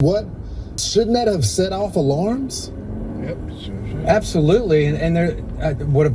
What? Shouldn't that have set off alarms? Yep, sure. Absolutely, and there,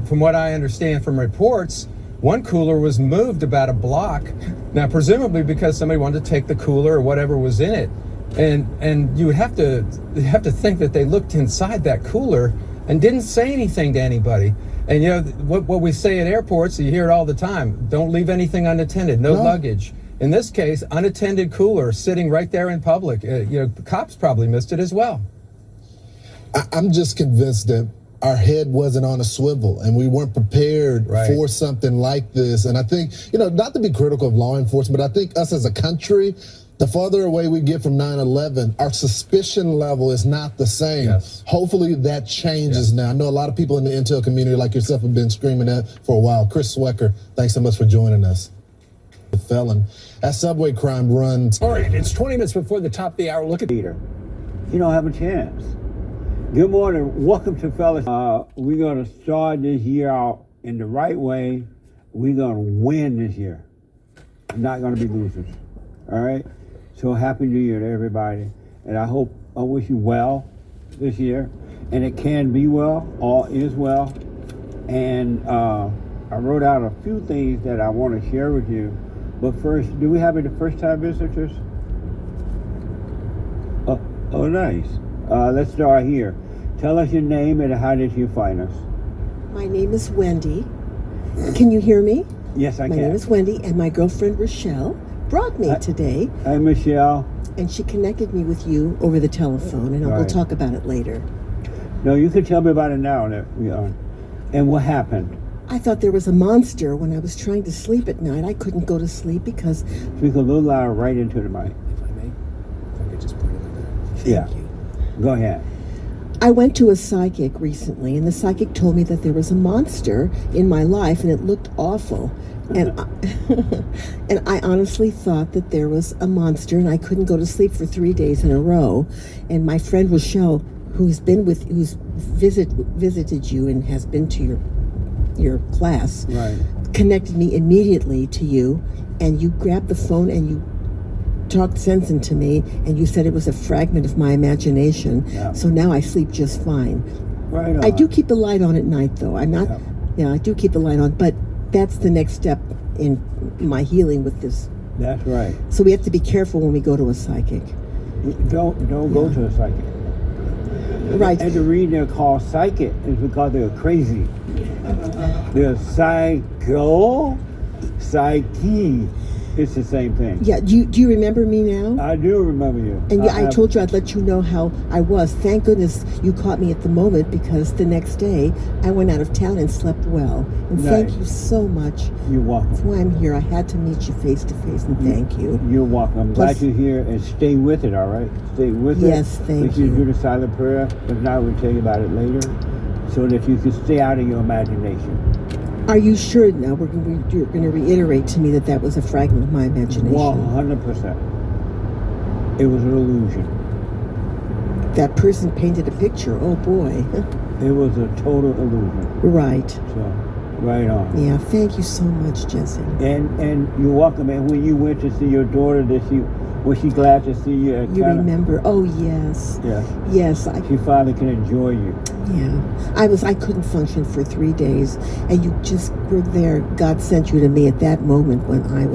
from what I understand from reports, one cooler was moved about a block. Now, presumably because somebody wanted to take the cooler or whatever was in it, and you would have to think that they looked inside that cooler and didn't say anything to anybody. And you know what we say at airports, you hear it all the time: don't leave anything unattended, no luggage. In this case, unattended cooler sitting right there in public. The cops probably missed it as well. I'm just convinced that our head wasn't on a swivel and we weren't prepared for something like this. And I think, not to be critical of law enforcement, but I think us as a country, the farther away we get from 9/11, our suspicion level is not the same. Yes. Hopefully that changes now. I know a lot of people in the intel community like yourself have been screaming that for a while. Chris Swecker, thanks so much for joining us. The felon. That subway crime runs. All right, it's 20 minutes before the top of the hour. Look at Peter. You don't have a chance. Good morning. Welcome to Fellas. We're going to start this year out in the right way. We're going to win this year. I'm not going to be losers. All right? So happy New Year to everybody. And I wish you well this year. And it can be well. All is well. And I wrote out a few things that I want to share with you. But first, do we have any first-time visitors? Oh, nice. Let's start here. Tell us your name and how did you find us? My name is Wendy. Can you hear me? Yes, I can. My name is Wendy, and my girlfriend Rochelle brought me today. Hi, Michelle. And she connected me with you over the telephone, and we'll talk about it later. No, you can tell me about it now. And what happened? I thought there was a monster when I was trying to sleep at night. I couldn't go to sleep because... Speak a little louder right into the mic. If I may, if I could just point it like that. Thank you. Go ahead. I went to a psychic recently, and the psychic told me that there was a monster in my life, and it looked awful. And and I honestly thought that there was a monster, and I couldn't go to sleep for 3 days in a row. And my friend Rochelle, who's visited you and has been to your class, connected me immediately to you, and you grabbed the phone and you talked sense into me, and you said it was a fragment of my imagination. So now I sleep just fine. Right on. I do keep the light on at night, though. I'm not. I do keep the light on, but that's the next step in my healing with this. That's right. So we have to be careful when we go to a psychic. Don't go to a psychic. Right. And the reason they're called psychic is because they're crazy. They're psycho, psyche. It's the same thing. Yeah. Do you remember me now? I do remember you. And I told you I'd let you know how I was. Thank goodness you caught me at the moment, because the next day I went out of town and slept well. And thank you so much. You're welcome. That's why I'm here. I had to meet you face to face, and thank you. You're welcome. I'm glad you're here, and stay with it, all right? Stay with it. Yes, thank you. If you do the silent prayer, if not, we'll tell you about it later, so that you can stay out of your imagination. Are you sure now you're going to reiterate to me that was a fragment of my imagination? 100%. It was an illusion. That person painted a picture. Oh, boy. It was a total illusion. Right. So, right on. Yeah, thank you so much, Jesse. And you're welcome. And when you went to see your daughter, was she glad to see you at You remember? Oh, yes. Yeah. Yes. She finally can enjoy you. Yeah. I couldn't function for 3 days, and you just were there. God sent you to me at that moment when I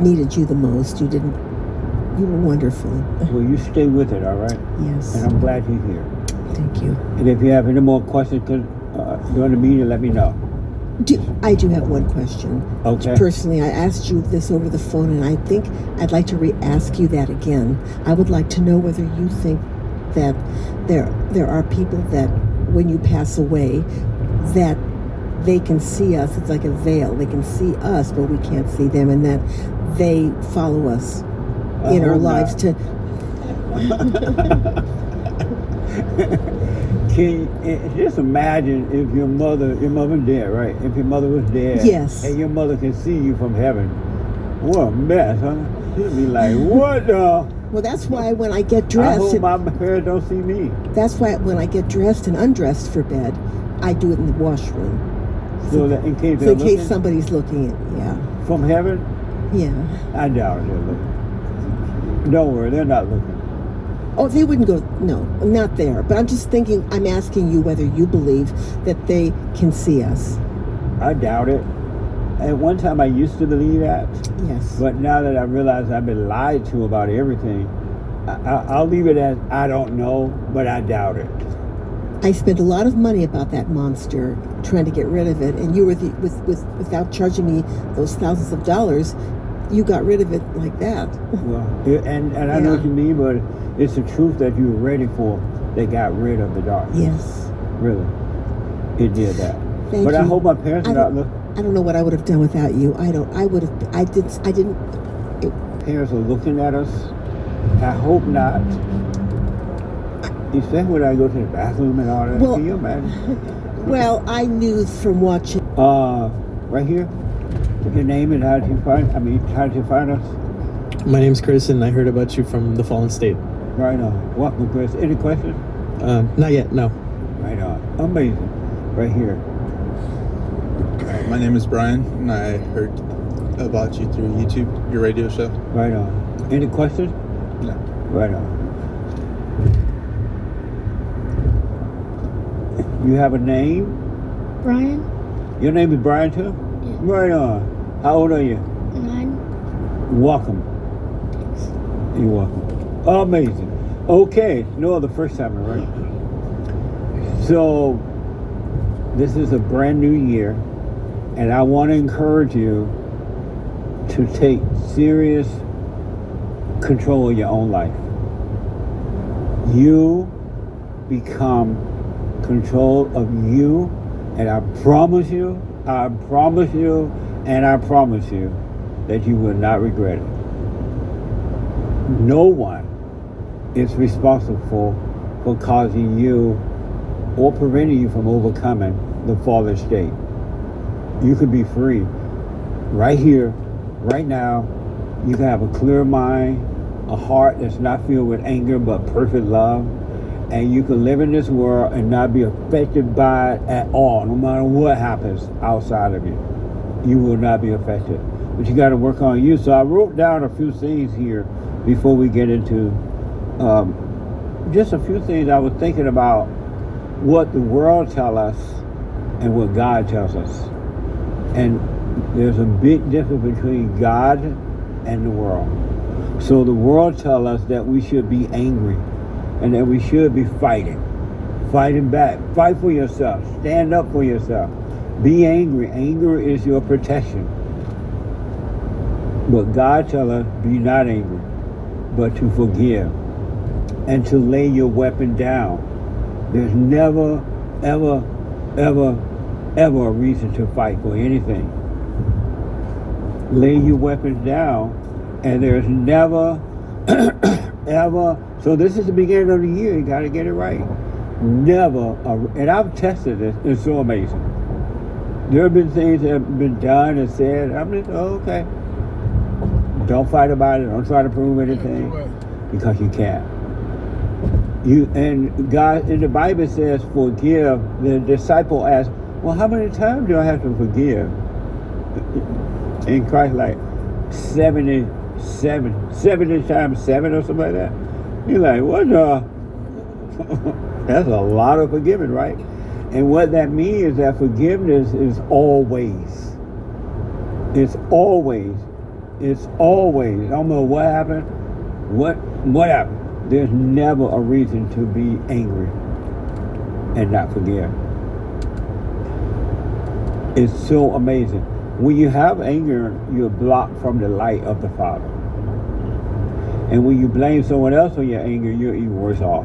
needed you the most. You were wonderful. Well, you stay with it, all right? Yes. And I'm glad you're here. Thank you. And if you have any more questions during the meeting, let me know. I do have one question. Okay. Personally, I asked you this over the phone, and I think I'd like to re-ask you that again. I would like to know whether you think that there are people that, when you pass away, that they can see us. It's like a veil. They can see us, but we can't see them, and that they follow us in our lives to... Can you just imagine if your mother dead, right? If your mother was dead, yes, and your mother can see you from heaven, what a mess, huh? She'd be like, what the? Well, that's why when I get dressed, I hope my parents don't see me. That's why when I get dressed and undressed for bed, I do it in the washroom. So that in case somebody's looking at, from heaven. Yeah. I doubt they're looking. Don't worry, they're not looking. Oh, they wouldn't go. No, not there. But I'm just thinking. I'm asking you whether you believe that they can see us. I doubt it. At one time, I used to believe that. Yes. But now that I realize I've been lied to about everything, I'll leave it as I don't know, but I doubt it. I spent a lot of money about that monster, trying to get rid of it, and you were without charging me those thousands of dollars. You got rid of it like that. Well, and I know what you mean, but it's the truth that you were ready for that got rid of the darkness. Yes. Really. It did that. Thank But you. I hope my parents are not looking. I don't know what I would have done without you. I didn't. Parents are looking at us. I hope not. Especially when I go to the bathroom and all that. Well- Can you imagine? Well, I knew from watching. Right here. Your name and how did you find us? My name's Chris, and I heard about you from the Fallen State. Right on. Welcome, Chris. Any questions? Not yet, no. Right on. Amazing. Right here. My name is Brian, and I heard about you through YouTube, your radio show. Right on. Any questions? No. Right on. You have a name? Brian, Your name is Brian too? Yeah. Right on. How old are you? 9. Welcome. You're welcome. Amazing. Okay. No, the first time, right? So, this is a brand new year, and I want to encourage you to take serious control of your own life. You become control of you, and I promise you, and I promise you that you will not regret it. No one is responsible for causing you or preventing you from overcoming the fallen state. You could be free right here, right now. You can have a clear mind, a heart that's not filled with anger but perfect love, and you can live in this world and not be affected by it at all, no matter what happens outside of you. You will not be affected. But you got to work on you. So I wrote down a few things here before we get into just a few things. I was thinking about what the world tells us and what God tells us. And there's a big difference between God and the world. So the world tells us that we should be angry and that we should be fighting back. Fight for yourself. Stand up for yourself. Be angry. Anger is your protection. But God tells us, be not angry, but to forgive and to lay your weapon down. There's never, ever, ever, ever a reason to fight for anything. Lay your weapons down, and there's never, ever. So this is the beginning of the year. You got to get it right. Never, and I've tested this. It's so amazing. There have been things that have been done and said. I'm just, okay. Don't fight about it. Don't try to prove anything, because you can't. And God in the Bible says forgive. The disciple asked, well, how many times do I have to forgive? And Christ like 70 times 7 or something like that. You're like, what the? That's a lot of forgiving, right? And what that means is that forgiveness is always. It's always. It's always. I don't know what happened. What happened? There's never a reason to be angry and not forgive. It's so amazing. When you have anger, you're blocked from the light of the Father. And when you blame someone else for your anger, you're even worse off.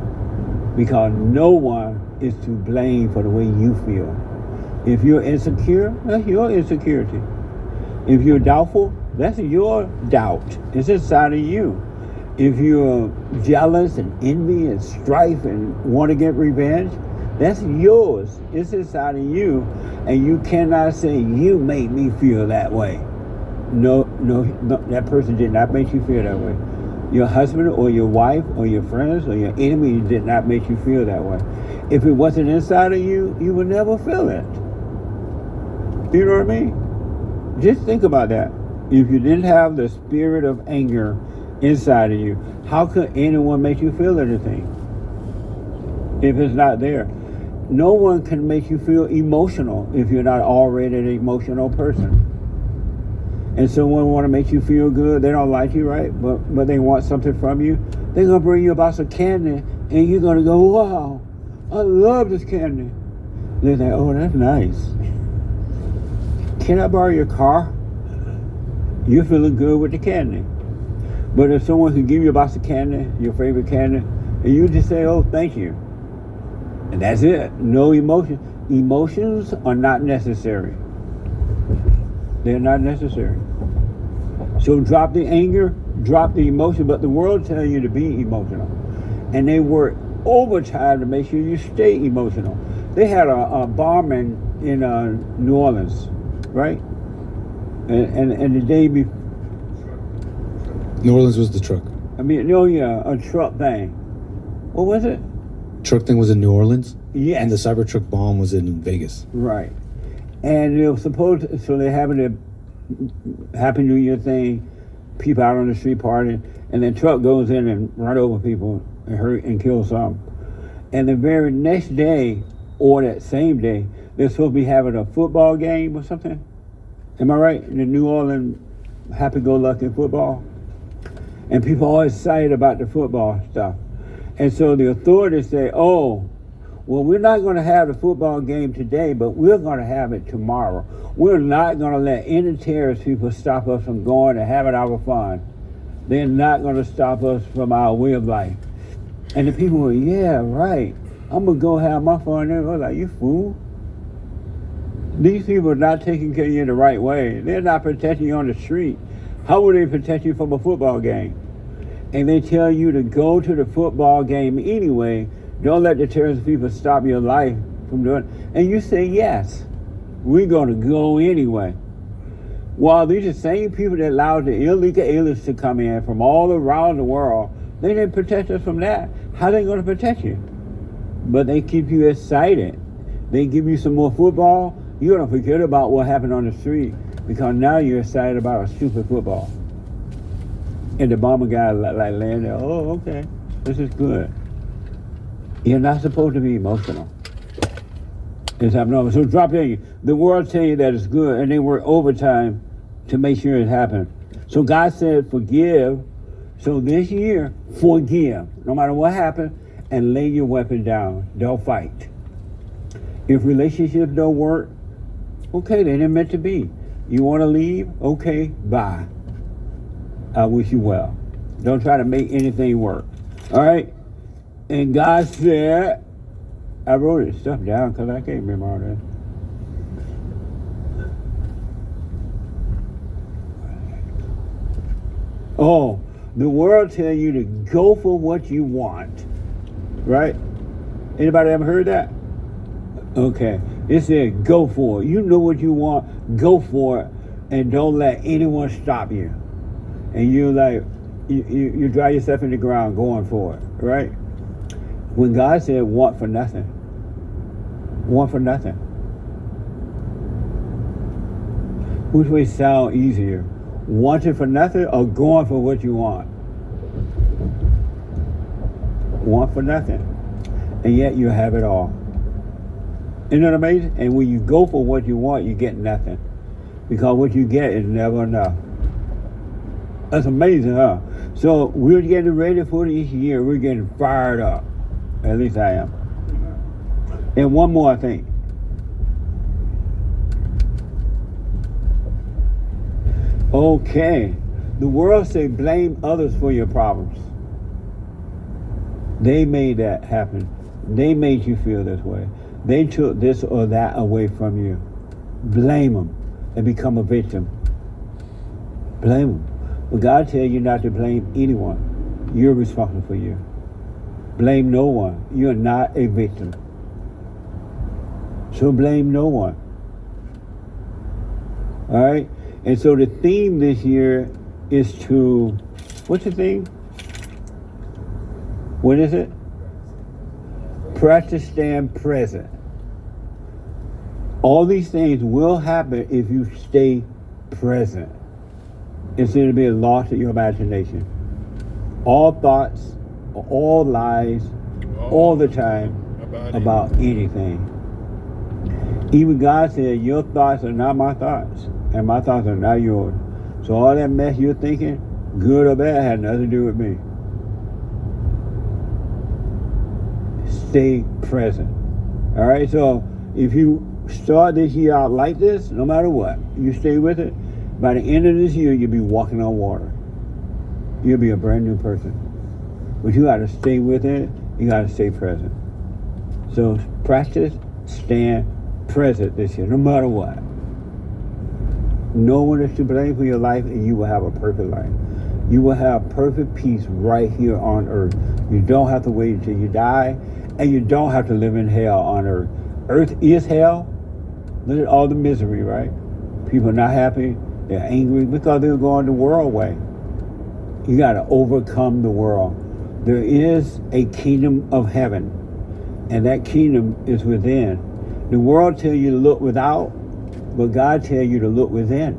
Because no one is to blame for the way you feel. If you're insecure, that's your insecurity. If you're doubtful, that's your doubt. It's inside of you. If you're jealous and envy and strife and want to get revenge, that's yours. It's inside of you. And you cannot say, you made me feel that way. No, that person did not make you feel that way. Your husband or your wife or your friends or your enemy did not make you feel that way. If it wasn't inside of you, you would never feel it. You know what I mean? Just think about that. If you didn't have the spirit of anger inside of you. How could anyone make you feel anything if it's not there? No one can make you feel emotional if you're not already an emotional person. And someone want to make you feel good. They don't like you, right? But they want something from you. They're going to bring you a box of candy, and you're going to go, wow, I love this candy. They're like, oh, that's nice. Can I borrow your car? You're feeling good with the candy. But if someone can give you a box of candy, your favorite candy, and you just say, oh, thank you. And that's it. No emotion. Emotions are not necessary. They're not necessary. So drop the anger, drop the emotion, but the world tells you to be emotional. And they work overtime to make sure you stay emotional. They had a bombing in New Orleans, right? And the day before. New Orleans was the truck. I mean, oh yeah, a truck thing. What was it? Truck thing was in New Orleans. Yes. And the Cybertruck bomb was in Vegas. Right. And it was supposed to, so they're having a Happy New Year thing, people out on the street partying, and then truck goes in and run over people and hurt and kill some. And the very next day, or that same day, they're supposed to be having a football game or something. Am I right? The New Orleans happy-go-lucky football. And people are always excited about the football stuff. And so the authorities say, oh, well, we're not going to have the football game today, but we're going to have it tomorrow. We're not going to let any terrorist people stop us from going and having our fun. They're not going to stop us from our way of life. And the people were, yeah, right. I'm going to go have my fun. They were like, you fool. These people are not taking care of you the right way. They're not protecting you on the street. How would they protect you from a football game? And they tell you to go to the football game anyway. Don't let the terrorist people stop your life from doing it. And you say, yes, we're going to go anyway. While these are the same people that allowed the illegal aliens to come in from all around the world, they didn't protect us from that. How are they going to protect you? But they keep you excited. They give you some more football. You're going to forget about what happened on the street because now you're excited about a stupid football. And the bomber guy like laying there, oh, okay, this is good. You're not supposed to be emotional. It's abnormal. So drop in. The world tell you that it's good, and they work overtime to make sure it happens. So God said, forgive. So this year, forgive, no matter what happened, and lay your weapon down. Don't fight. If relationships don't work, okay, they didn't meant to be. You want to leave? Okay, bye. I wish you well. Don't try to make anything work. All right? And God said, I wrote this stuff down because I can't remember all that. Oh, the world tell you to go for what you want, right? Anybody ever heard that? Okay, it said go for it. You know what you want, go for it, and don't let anyone stop you. And you like, you drive yourself in the ground going for it, right? When God said want for nothing, want for nothing. Which way sound easier? Wanting for nothing or going for what you want? Want for nothing. And yet you have it all. Isn't that amazing? And when you go for what you want, you get nothing. Because what you get is never enough. That's amazing, huh? So we're getting ready for this year. We're getting fired up. At least I am. And one more thing. Okay. The world say blame others for your problems. They made that happen. They made you feel this way. They took this or that away from you. Blame them and become a victim. Blame them. But God tells you not to blame anyone. You're responsible for you. Blame no one. You're not a victim. So blame no one. All right? And so the theme this year is to, what's the theme? What is it? Practice stand present. All these things will happen if you stay present instead of being lost in your imagination. all thoughts, all lies, all the time about anything. Even God said, your thoughts are not my thoughts, and my thoughts are not yours. So all that mess you're thinking, good or bad, had nothing to do with me. Stay present. All right, so if you start this year out like this, no matter what, you stay with it, by the end of this year, you'll be walking on water. You'll be a brand new person. But you got to stay with it. You got to stay present. So practice, stand present this year, no matter what. No one is to blame for your life, and you will have a perfect life. You will have perfect peace right here on earth. You don't have to wait until you die, and you don't have to live in hell on earth. Earth is hell. Look at all the misery, right? People are not happy. They're angry because they're going the world way. You got to overcome the world. There is a kingdom of heaven, and that kingdom is within. The world tells you to look without, but God tells you to look within.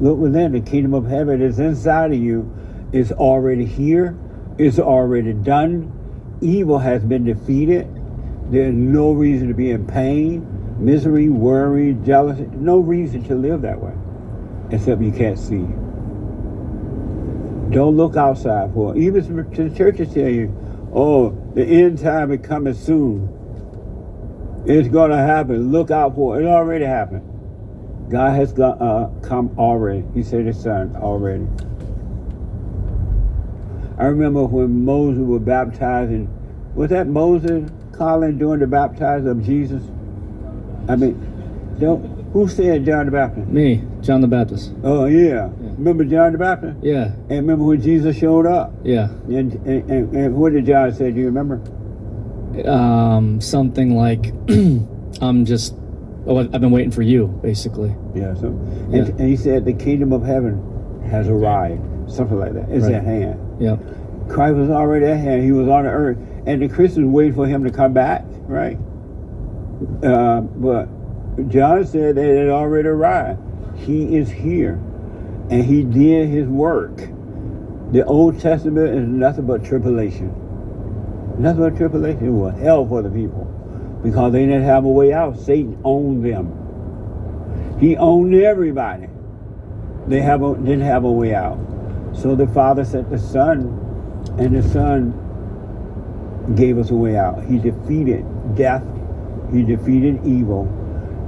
Look within. The kingdom of heaven is inside of you. It's already here. It's already done. Evil has been defeated. There's no reason to be in pain, misery, worry, jealousy. No reason to live that way, except you can't see. Don't look outside for it. Even the churches tell you, oh, the end time is coming soon. It's going to happen. Look out for it. It already happened. God has come already. He sent his son already. I remember when Moses was baptizing. Was that Moses, Colin, doing the baptizing of Jesus? I mean, who said John the Baptist? Me, John the Baptist. Oh, yeah. Remember John the Baptist? Yeah. And remember when Jesus showed up? Yeah. And what did John say? Do you remember? Something like, I've been waiting for you, basically. Yeah. So, Yeah. And he said the kingdom of heaven has arrived. Something like that. It's Right. at hand. Yep. Christ was already at hand. He was on the earth. And the Christians waited for him to come back, right? But John said that it had already arrived. He is here. And he did his work. The Old Testament is nothing but tribulation. Nothing but tribulation. It was hell for the people. Because they didn't have a way out. Satan owned them. He owned everybody. They didn't have a way out. So the Father sent the Son, and the Son gave us a way out. He defeated death. He defeated evil.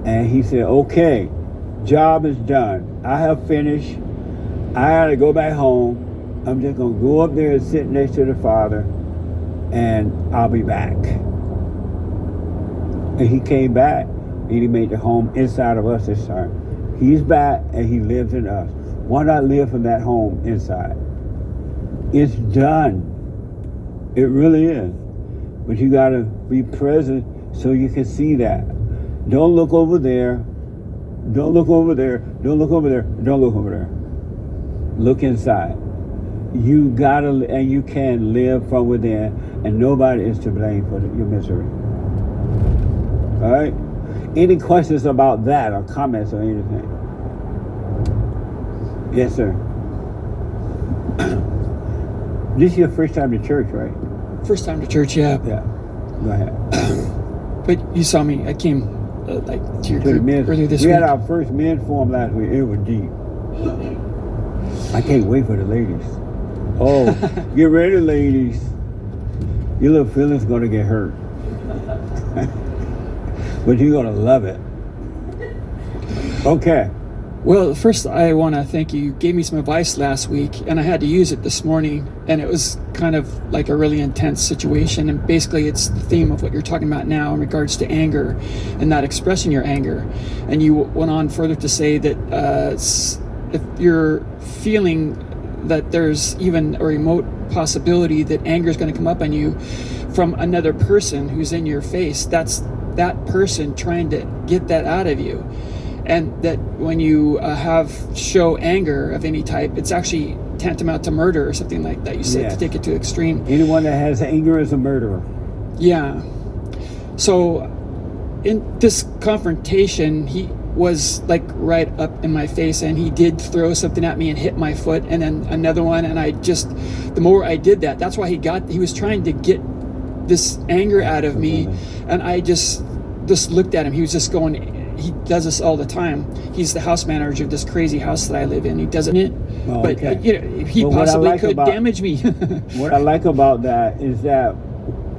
And he said, okay, job is done. I have finished. I got to go back home. I'm just going to go up there and sit next to the Father, and I'll be back. And he came back, and he made the home inside of us this time. He's back, and he lives in us. Why not live from that home inside? It's done. It really is. But you got to be present so you can see that. Don't look over there. Don't look over there. Don't look over there. Don't look over there. Look inside. You gotta, and you can live from within, and nobody is to blame for your misery. All right? Any questions about that or comments or anything? Yes, sir. This is your first time to church, right? First time to church, yeah. Yeah. Go ahead. But you saw me. I came to your To the group men's, earlier this we week. had our first men's forum last week. It was deep. I can't wait for the ladies. Oh, get ready, ladies. Your little feelings gonna get hurt. But you're gonna love it. Okay. Well, first I want to thank you. You gave me some advice last week, and I had to use it this morning, and it was kind of like a really intense situation. And basically, it's the theme of what you're talking about now in regards to anger and not expressing your anger. And you went on further to say that if you're feeling that there's even a remote possibility that anger is going to come up on you from another person who's in your face, that's that person trying to get that out of you. And that when you show anger of any type, it's actually tantamount to murder or something like that. You said Yes. to take it to extreme. Anyone that has anger is a murderer. Yeah. So in this confrontation, was like right up in my face, and he did throw something at me and hit my foot, and then another one, and the more I did that, that's why he was trying to get this anger out of me, and I just looked at him. He was just going, he does this all the time. He's the house manager of this crazy house that I live in. He doesn't it, but he possibly could damage me. What I like about that is that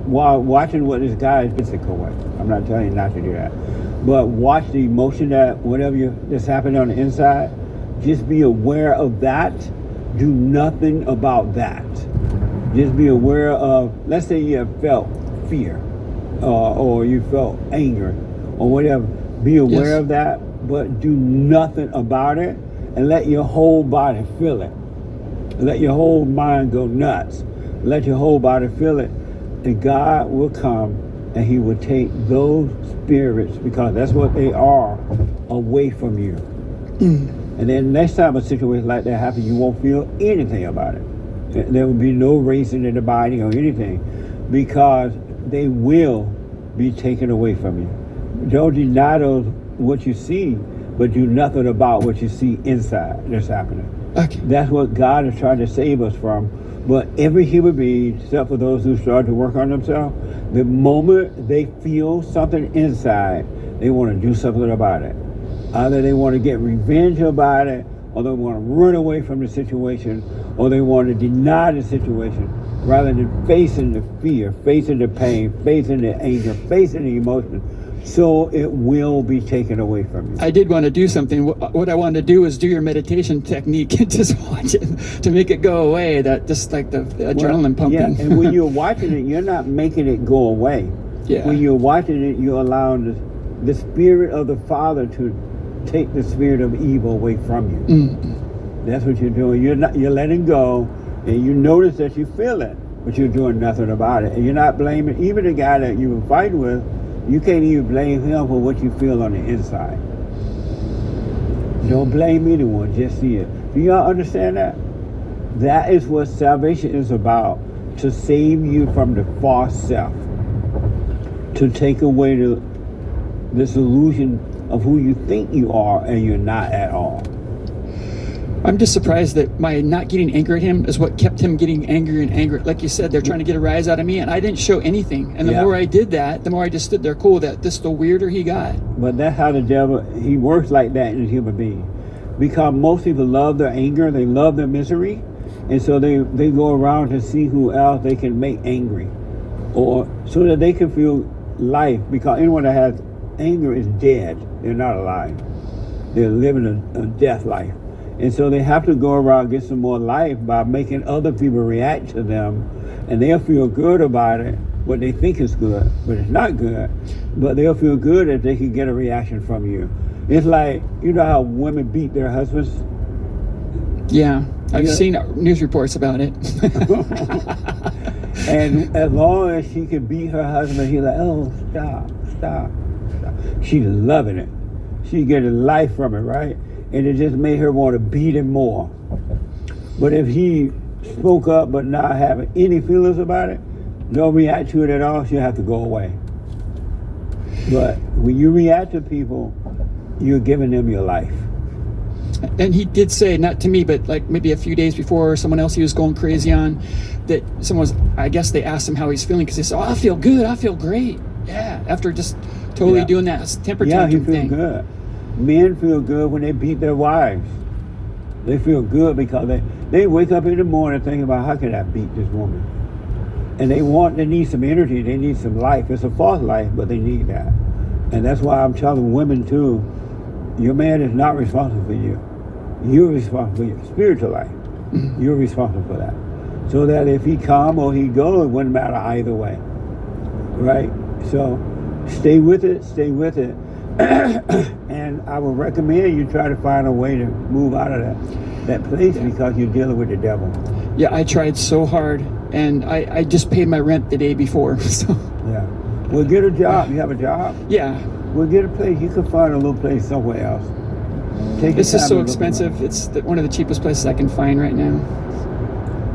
while watching what this guy is physical way, I'm not telling you not to do that, but watch the emotion that whatever that's happening on the inside. Just be aware of that. Do nothing about that. Just be aware of, let's say you have felt fear, or you felt anger, or whatever. Be aware of that, but do nothing about it, and let your whole body feel it. Let your whole mind go nuts. Let your whole body feel it, and God will come and He will take those spirits, because that's what they are, away from you. And then next time a situation like that happens, you won't feel anything about it. There will be no racing in the body or anything, because they will be taken away from you. Don't deny those what you see, but do nothing about what you see inside that's happening. Okay. That's what God is trying to save us from. But every human being, except for those who start to work on themselves, the moment they feel something inside, they want to do something about it. Either they want to get revenge about it, or they want to run away from the situation, or they want to deny the situation, rather than facing the fear, facing the pain, facing the anger, facing the emotion. So it will be taken away from you. I did want to do something. What I wanted to do is do your meditation technique and just watch it to make it go away. That just like the adrenaline pumping. Yeah, and when you're watching it, you're not making it go away. Yeah. When you're watching it, you're allowing the spirit of the Father to take the spirit of evil away from you. That's what you're doing. You're letting go, and you notice that you feel it, but you're doing nothing about it. And you're not blaming even the guy that you were fighting with. You can't even blame him for what you feel on the inside. Don't blame anyone, just see it. Do y'all understand that? That is what salvation is about, to save you from the false self, to take away this illusion of who you think you are and you're not at all. I'm just surprised that my not getting angry at him is what kept him getting angrier and angrier. Like you said, they're trying to get a rise out of me, and I didn't show anything. And the more I did that, the more I just stood there cool. The weirder he got. But that's how the devil, he works like that in a human being. Because most people love their anger, they love their misery, and so they go around to see who else they can make angry, or so that they can feel life. Because anyone that has anger is dead. They're not alive. They're living a death life. And so they have to go around and get some more life by making other people react to them, and they'll feel good about it, what they think is good, but it's not good. But they'll feel good if they can get a reaction from you. It's like, you know how women beat their husbands? Yeah, I've seen news reports about it. And as long as she can beat her husband, he's like, oh, stop. She's loving it. She's getting life from it, right? And it just made her want to beat him more. But if he spoke up but not having any feelings about it, don't react to it at all, she'll have to go away. But when you react to people, you're giving them your life. And he did say, not to me, but like maybe a few days before, someone else he was going crazy on, that I guess they asked him how he's feeling, because he said, oh, I feel good, I feel great. Yeah, after just totally doing that temper tantrum thing. Yeah, he feels good. Men feel good when they beat their wives. They feel good because they wake up in the morning thinking about, how can I beat this woman? And they need some energy, they need some life. It's a false life, but they need that. And that's why I'm telling women too, your man is not responsible for you. You're responsible for your spiritual life. You're responsible for that. So that if he come or he go, it wouldn't matter either way. Right? So stay with it. And I would recommend you try to find a way to move out of that place, because you're dealing with the devil. Yeah, I tried so hard, and I just paid my rent the day before. So. Yeah. Well, get a job. You have a job? Yeah. Well, get a place. You can find a little place somewhere else. This is so expensive. It's one of the cheapest places I can find right now.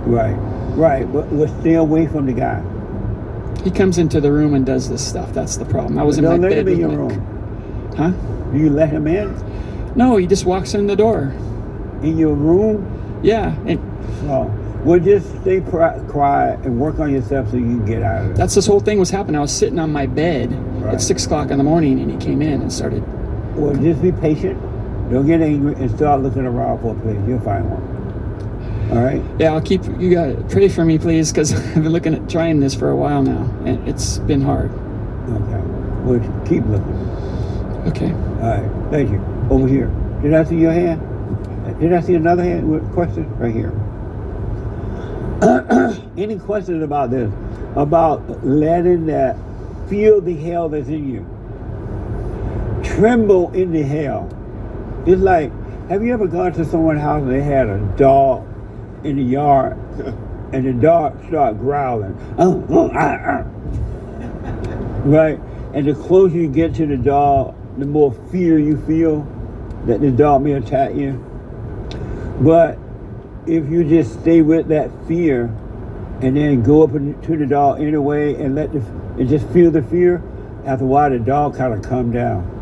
Right. But we'll stay away from the guy. He comes into the room and does this stuff. That's the problem. I was in my bedroom. bedroom. Don't let him in your room. Huh? Do you let him in? No, he just walks in the door. In your room? Yeah, and No. Well, just stay quiet and work on yourself so you can get out of it. that's this whole thing was happening. I was sitting on my bed Right. at 6 o'clock in the morning, and he came in and started. Well, just be patient. Don't get angry and start looking around for a place. You'll find one. All right? Yeah, I'll keep. You got to pray for me, please, because I've been looking at trying this for a while now, and it's been hard. Okay. Well, keep looking. Okay. All right. Thank you. Over here. Did I see your hand? Did I see another hand with question? Right here. Any questions about this? About letting that, feel the hell that's in you. Tremble in the hell. It's like, have you ever gone to someone's house and they had a dog in the yard and the dog started growling? Right? And the closer you get to the dog, the more fear you feel that the dog may attack you. But if you just stay with that fear and then go up to the dog anyway and and just feel the fear, after a while the dog kind of calm down.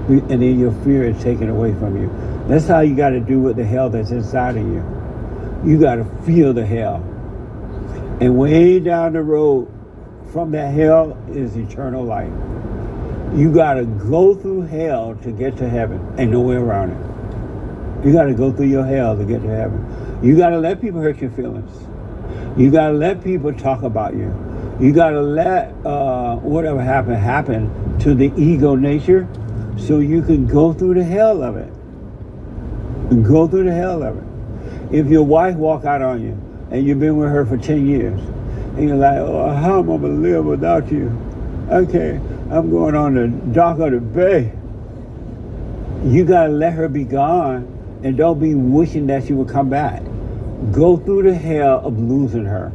And then your fear is taken away from you. That's how you got to do with the hell that's inside of you. You got to feel the hell. And way down the road from that hell is eternal life. You got to go through hell to get to heaven. Ain't no way around it. You got to go through your hell to get to heaven. You got to let people hurt your feelings. You got to let people talk about you. You got to let whatever happen to the ego nature so you can go through the hell of it. Go through the hell of it. If your wife walk out on you and you've been with her for 10 years and you're like, oh, how am I going to live without you? Okay, I'm going on the dock of the bay. You got to let her be gone and don't be wishing that she would come back. Go through the hell of losing her.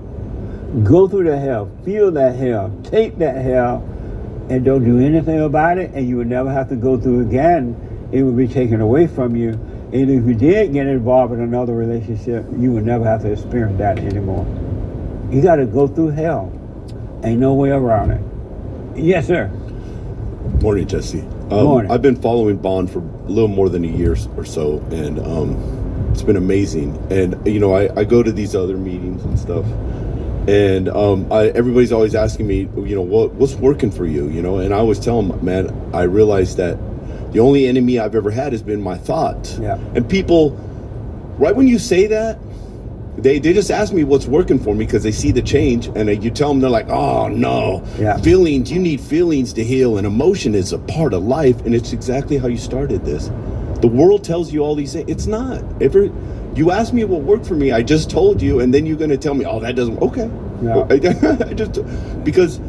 Go through the hell. Feel that hell. Take that hell and don't do anything about it, and you would never have to go through again. It would be taken away from you. And if you did get involved in another relationship, you would never have to experience that anymore. You got to go through hell. Ain't no way around it. Yes, sir. Morning, Jesse. Morning. I've been following Bond for a little more than a year or so, and it's been amazing. And I go to these other meetings and stuff, and everybody's always asking me, what's working for you, And I always tell them, man, I realize that the only enemy I've ever had has been my thought. Yeah. And people, right when you say that, they just ask me what's working for me because they see the change, and you tell them, they're like, oh no, Yeah. feelings, you need feelings to heal, and emotion is a part of life, and it's exactly how you started this. The world tells you all these things. It's not. You asked me what worked for me, I just told you, and then you're going to tell me, oh, that doesn't, okay. Yeah. Because,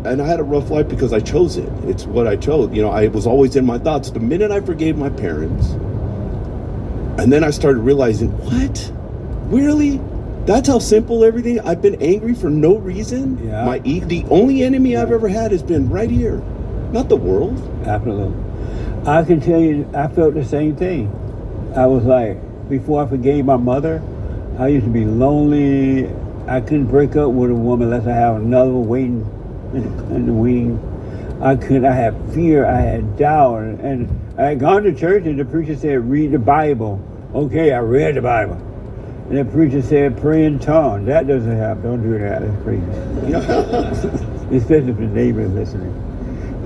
I had a rough life because I chose it. It's what I chose. I was always in my thoughts. The minute I forgave my parents, and then I started realizing, what? Really? That's how simple everything? I've been angry for no reason? Yeah. The only enemy I've ever had has been right here, not the world. Absolutely. I can tell you, I felt the same thing. I was like, before I forgave my mother, I used to be lonely. I couldn't break up with a woman unless I have another one waiting in the wing. I had fear, I had doubt, and I had gone to church and the preacher said, read the Bible. Okay, I read the Bible. And the preacher said, pray in tongues. That doesn't happen. Don't do that. That's crazy. Especially if the neighbor is listening.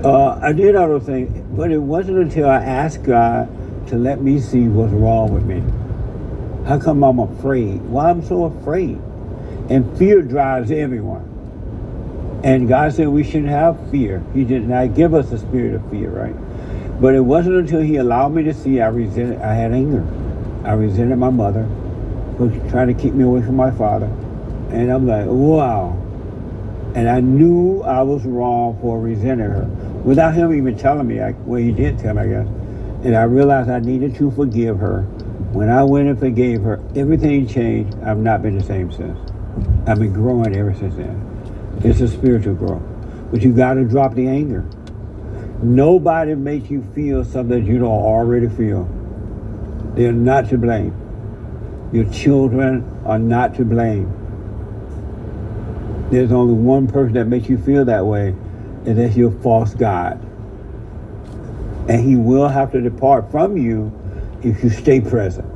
I did all those things, but it wasn't until I asked God to let me see what's wrong with me. How come I'm afraid? Why I'm so afraid? And fear drives everyone. And God said we shouldn't have fear. He did not give us a spirit of fear, right? But it wasn't until he allowed me to see I had anger. I resented my mother for trying to keep me away from my father. And I'm like, wow. And I knew I was wrong for resenting her without him even telling me. He did tell me, I guess. And I realized I needed to forgive her. When I went and forgave her, everything changed. I've not been the same since. I've been growing ever since then. It's a spiritual growth. But you got to drop the anger. Nobody makes you feel something that you don't already feel. They're not to blame. Your children are not to blame. There's only one person that makes you feel that way, and that's your false God. And he will have to depart from you if you stay present.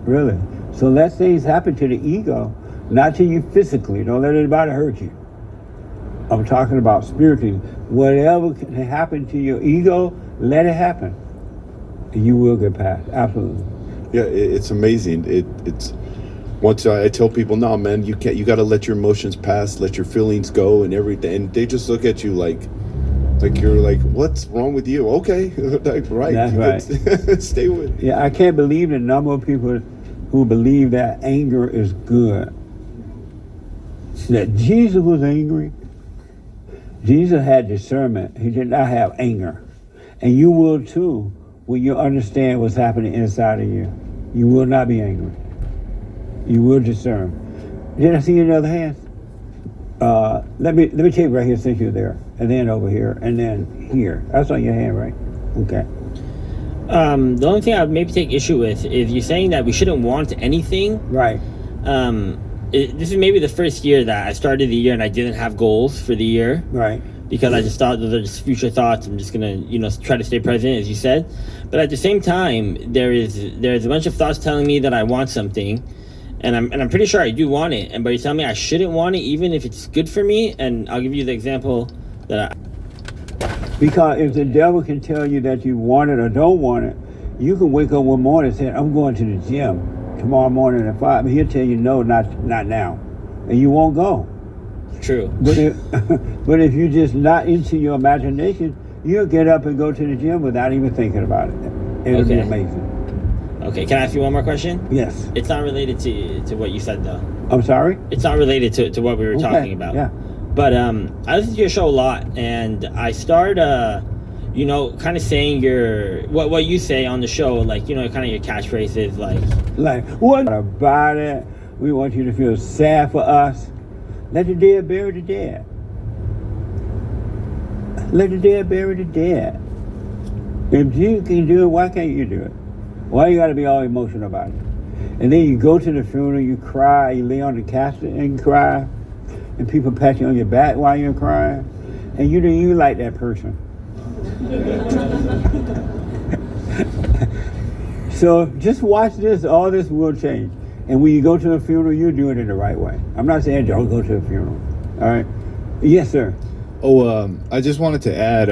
Really. So let things happen to the ego, not to you physically. Don't let anybody hurt you. I'm talking about spiritually. Whatever can happen to your ego, let it happen. You will get past. Absolutely. Yeah, it's amazing. It's once I tell people, no, man, you can't. You got to let your emotions pass, let your feelings go, and everything. And they just look at you like you're like, what's wrong with you? Okay, like, right. That's right. Stay with it. Yeah, I can't believe the number of people who believe that anger is good. That Jesus was angry. Jesus had discernment. He did not have anger. And you will too when you understand what's happening inside of you. You will not be angry. You will discern. Did I see your other hand? Let me take right here since you're there. And then over here. And then here. That's on your hand, right? Okay. The only thing I would maybe take issue with is you saying that we shouldn't want anything. Right. This is maybe the first year that I started the year and I didn't have goals for the year. Right. Because I just thought those are just future thoughts. I'm just gonna, try to stay present, as you said. But at the same time, there's a bunch of thoughts telling me that I want something, and I'm pretty sure I do want it. But you're telling me I shouldn't want it, even if it's good for me. And I'll give you the example that Because if the devil can tell you that you want it or don't want it, you can wake up one morning and say, I'm going to the gym tomorrow morning at 5. He'll tell you, no, not now. And you won't go. True. But if you're just not into your imagination, you'll get up and go to the gym without even thinking about it. It'll be amazing. Okay, can I ask you one more question? Yes. It's not related to what you said, though. I'm sorry? It's not related to what we were talking about. Yeah. But I listen to your show a lot, and I start, kind of saying what you say on the show, like, kind of your catchphrases, like, what about it? We want you to feel sad for us. Let the dead bury the dead. Let the dead bury the dead. If you can do it, why can't you do it? Why you got to be all emotional about it? And then you go to the funeral, you cry, you lay on the casket and cry, and people pat you on your back while you're crying, and you like that person. So just watch this. All this will change. And when you go to a funeral, you do it in the right way. I'm not saying don't go to a funeral. All right? Yes, sir. Oh, I just wanted to add,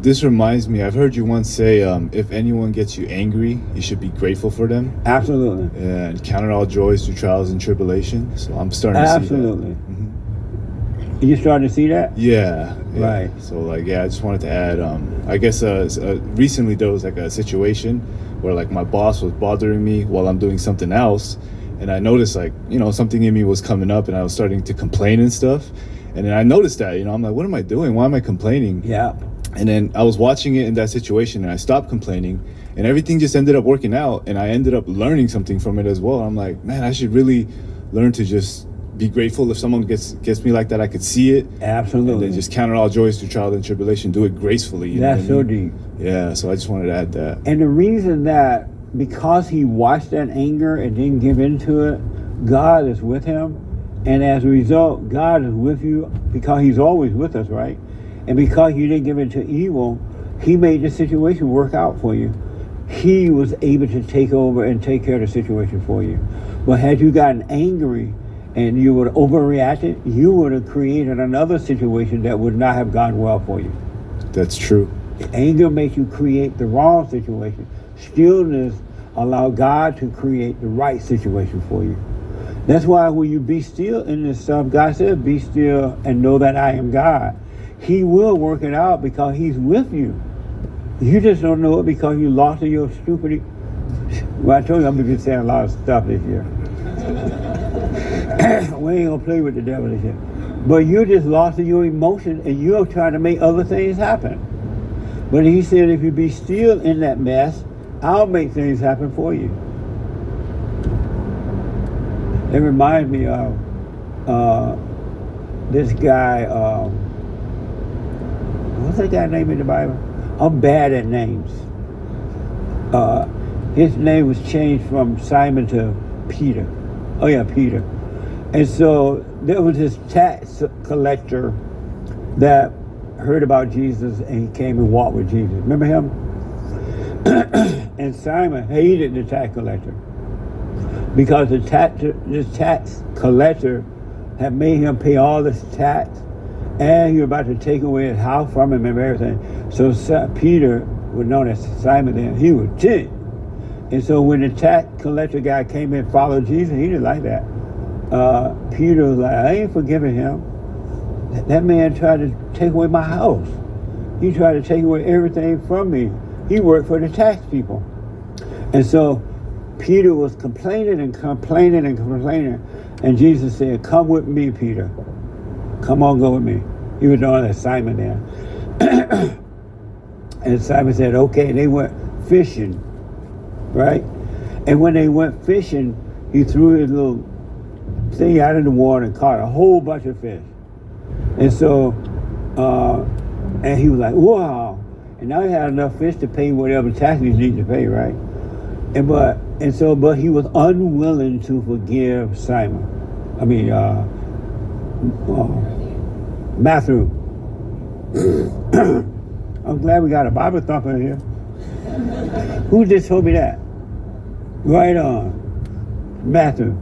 this reminds me, I've heard you once say, if anyone gets you angry, you should be grateful for them. Absolutely. Yeah, and count it all joys through trials and tribulation. So I'm starting to see that. Absolutely. Mm-hmm. You starting to see that? Yeah. Right. So, I just wanted to add, I guess recently there was a situation where my boss was bothering me while I'm doing something else. And I noticed something in me was coming up and I was starting to complain and stuff. And then I noticed that, I'm like, what am I doing? Why am I complaining? Yeah. And then I was watching it in that situation and I stopped complaining and everything just ended up working out. And I ended up learning something from it as well. I'm like, man, I should really learn to just be grateful. If someone gets me like that, I could see it. Absolutely. And then just count it all joys through trial and tribulation. Do it gracefully. That's so deep. Yeah, so I just wanted to add that. And the reason that, because he watched that anger and didn't give into it, God is with him. And as a result, God is with you because he's always with us, right? And because you didn't give into evil, he made the situation work out for you. He was able to take over and take care of the situation for you. But had you gotten angry and you would have overreacted, you would have created another situation that would not have gone well for you. That's true. Anger makes you create the wrong situation. Stillness allows God to create the right situation for you. That's why when you be still in this stuff, God said, be still and know that I am God. He will work it out because he's with you. You just don't know it because you lost in your stupidity. Well, I told you I'm going to be saying a lot of stuff this year. We ain't going to play with the devil this year. But you just lost in your emotion and you're trying to make other things happen. But he said, if you be still in that mess, I'll make things happen for you. It reminds me of this guy, what's that guy's name in the Bible? I'm bad at names. His name was changed from Simon to Peter. Oh yeah, Peter. And so there was this tax collector that heard about Jesus and he came and walked with Jesus. Remember him? And Simon hated the tax collector because the tax collector had made him pay all this tax, and he was about to take away his house from him and everything. So Peter, was known as Simon then, he was ticked. And so when the tax collector guy came in and followed Jesus, he didn't like that. Peter was like, I ain't forgiving him. That man tried to take away my house. He tried to take away everything from me. He worked for the tax people. And so Peter was complaining and complaining and complaining. And Jesus said, come with me, Peter. Come on, go with me. He was known as Simon there. And Simon said, okay. They went fishing, right? And when they went fishing, he threw his little thing out in the water and caught a whole bunch of fish. And so, and he was like, wow. And now he had enough fish to pay whatever taxes he needed to pay, right? But he was unwilling to forgive Simon. Matthew. I'm glad we got a Bible thumper here. Who just told me that? Right on. Matthew.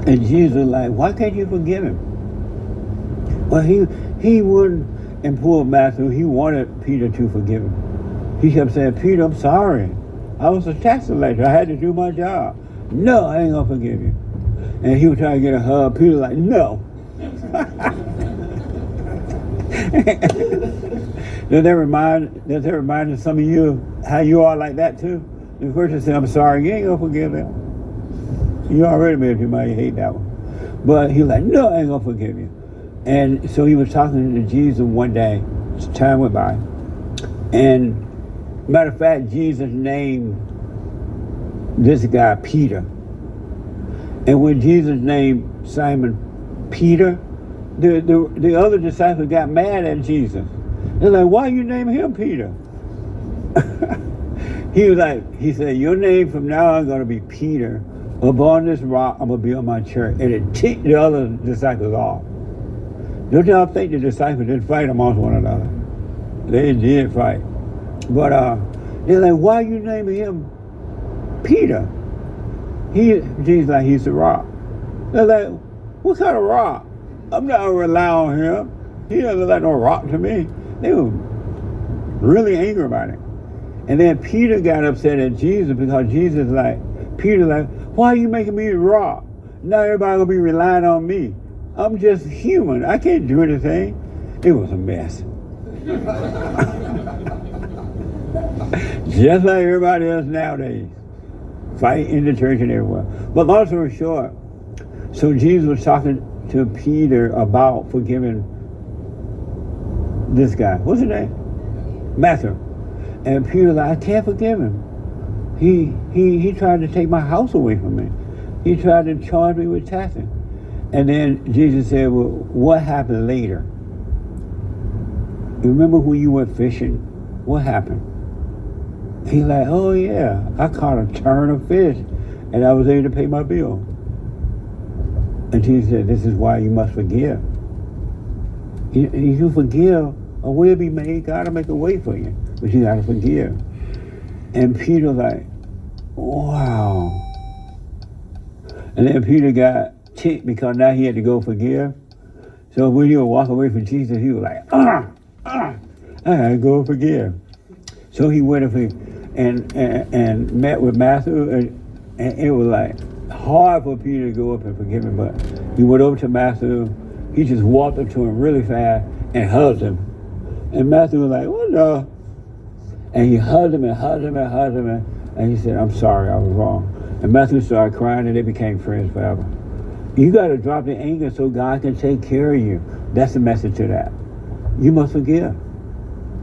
And Jesus was like, why can't you forgive him? Well, he wouldn't, and poor Matthew, he wanted Peter to forgive him. He kept saying, Peter, I'm sorry. I was a tax collector. I had to do my job. No, I ain't gonna forgive you. And he was trying to get a hug. Peter was like, no. Does that remind some of you how you are like that too? The person said, I'm sorry, you ain't gonna forgive him. You already made you might hate that one. But he was like, no, I ain't gonna forgive you. And so he was talking to Jesus one day. Time went by. And matter of fact, Jesus named this guy Peter. And when Jesus named Simon Peter, the other disciples got mad at Jesus. They're like, why you name him Peter? He said, your name from now on is going to be Peter. Upon this rock, I'm going to build my church. And it ticked the other disciples off. Don't y'all think the disciples didn't fight amongst one another? They did fight. But they're like, why you naming him Peter? Jesus like, he's the rock. They're like, what kind of rock? I'm not going to rely on him. He doesn't look like no rock to me. They were really angry about it. And then Peter got upset at Jesus because Jesus Peter why are you making me the rock? Now everybody going to be relying on me. I'm just human. I can't do anything. It was a mess. Just like everybody else nowadays. Fight in the church and everywhere. But long story short, so Jesus was talking to Peter about forgiving this guy. What's his name? Matthew. And Peter was like, I can't forgive him. He tried to take my house away from me. He tried to charge me with taxes. And then Jesus said, well, what happened later? You remember when you went fishing? What happened? He's like, oh yeah, I caught a ton of fish and I was able to pay my bill. And Jesus said, this is why you must forgive. You forgive, a way will be made, God will make a way for you. But you gotta forgive. And Peter like, wow. And then Peter got ticked because now he had to go forgive. So when he would walk away from Jesus, he was like, I gotta go forgive. So he went and met with Matthew, and it was like hard for Peter to go up and forgive him, but he went over to Matthew. He just walked up to him really fast and hugged him. And Matthew was like, what the? And he hugged him and hugged him and hugged him, and he said, I'm sorry, I was wrong. And Matthew started crying, and they became friends forever. You got to drop the anger so God can take care of you. That's the message to that. You must forgive.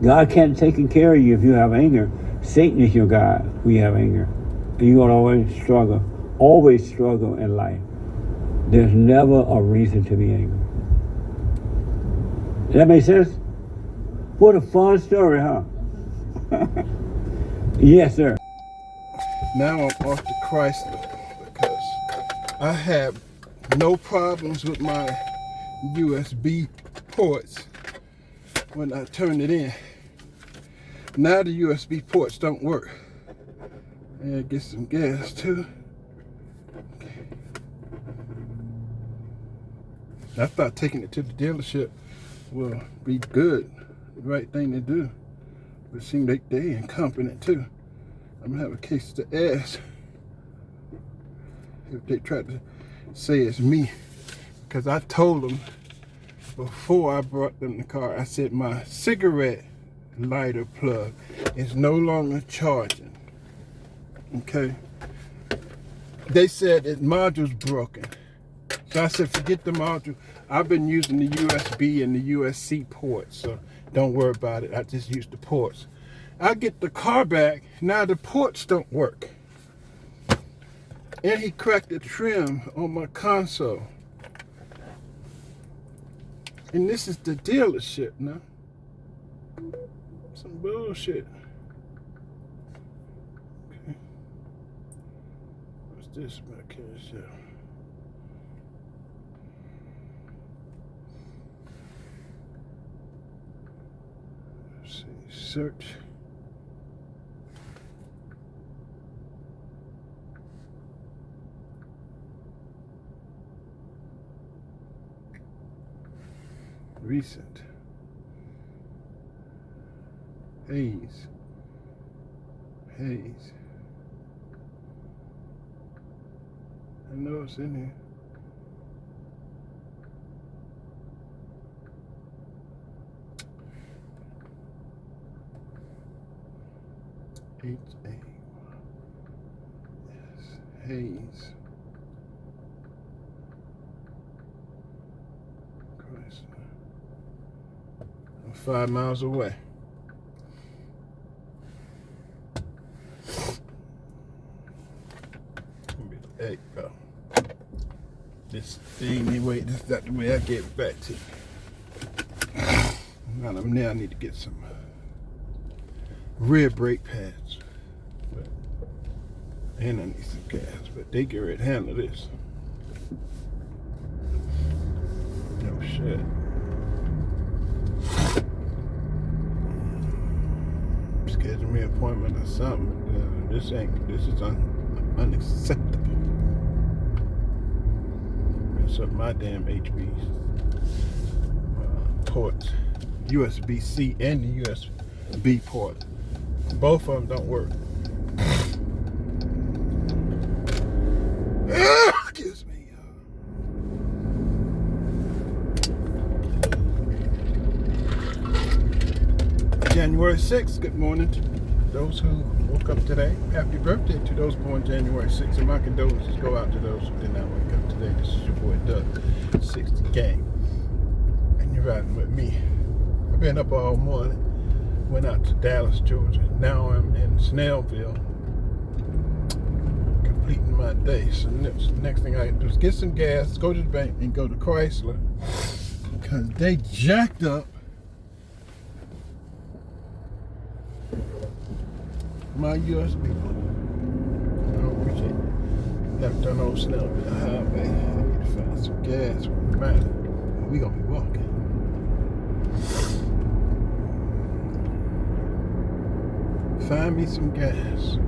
God can't take care of you if you have anger. Satan is your God when you have anger. And you're going to always struggle in life. There's never a reason to be angry. Does that make sense? What a fun story, huh? Yes, sir. Now I'm off to Chrysler because I have no problems with my USB ports when I turn it in. Now the USB ports don't work. And get some gas too. I thought taking it to the dealership will be good, the right thing to do. But it seems like they incompetent too. I'm gonna have a case to ask if they try to say it's me. Because I told them before I brought them the car, I said my cigarette lighter plug is no longer charging. Okay. They said the module's broken. So I said, forget the module. I've been using the USB and the USB-C ports, so don't worry about it. I just use the ports. I get the car back, now the ports don't work. And he cracked the trim on my console. And this is the dealership now. Some bullshit. Okay. What's this back here? Let's see, search. Recent. Hayes. I know it's in here. H-A. Yes. Hayes. I'm 5 miles away. There you go. This the only way. This is not the way I get it back to you. Now I need to get some rear brake pads, and I need some gas. But they get ready to handle this. No shit. Schedule me an appointment or something. This is unacceptable. Mess up my damn HB's ports, USB-C and the USB port. Both of them don't work. Excuse me. January 6th, good morning to those who woke up today. Happy birthday to those born January 6th. And my condolences go out to those who did not wake up today. This is your boy Doug, 60 Gang. And you're riding with me. I've been up all morning. Went out to Dallas, Georgia. Now I'm in Snellville, completing my day. So next thing I do is get some gas, go to the bank, and go to Chrysler. Because they jacked up my USB plug. I don't appreciate it. Left on old Snellville Highway. I need to find some gas from the mountain. We gonna be walking. Find me some gas.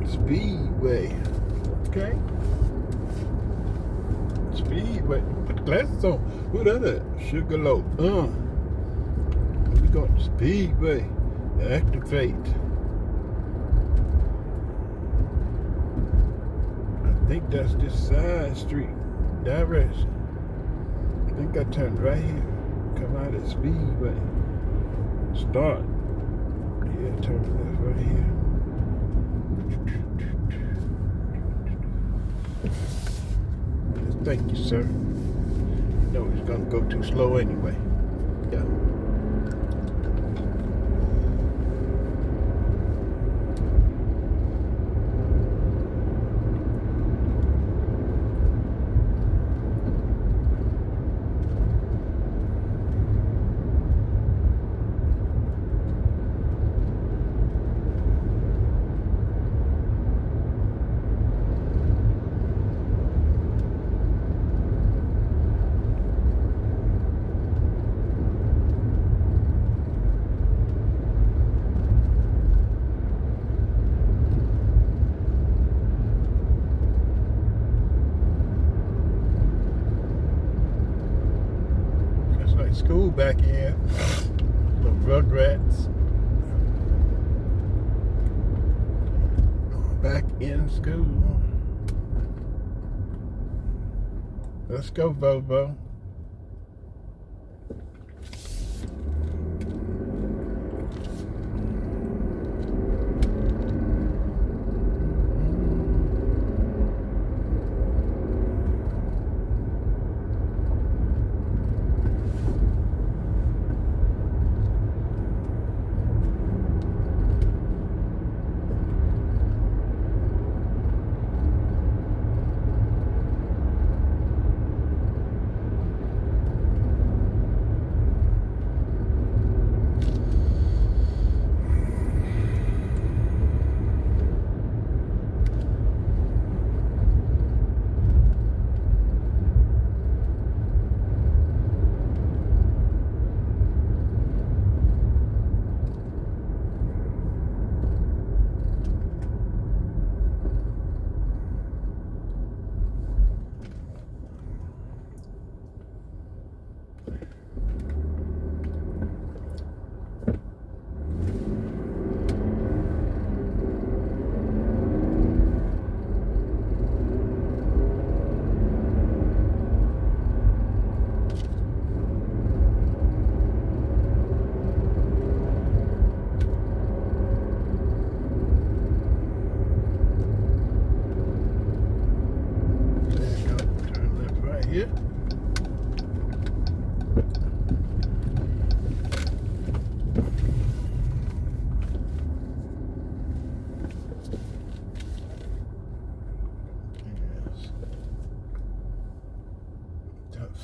Speedway. Okay. Speedway. Put the glasses on. Who that at? Sugarloaf. We got Speedway. Activate. I think that's this side street direction. I think I turned right here. Come out at Speedway. Start. Yeah, turn left right here. Thank you, sir. No, it's gonna go too slow anyway. Yeah. school back in. The Rugrats. Back in school. Let's go, Bobo. Here.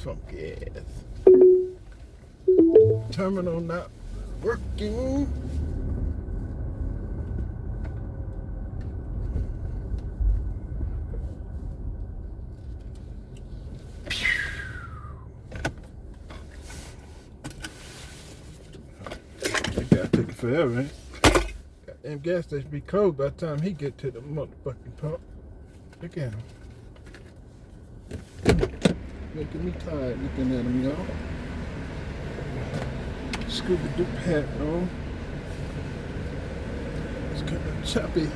Funky ass. Terminal not working. Forever, eh? Goddamn gas station be closed by the time he get to the motherfucking pump. Look at him. Making me tired looking at him, y'all. Scooby-Doo hat on. It's kind of choppy.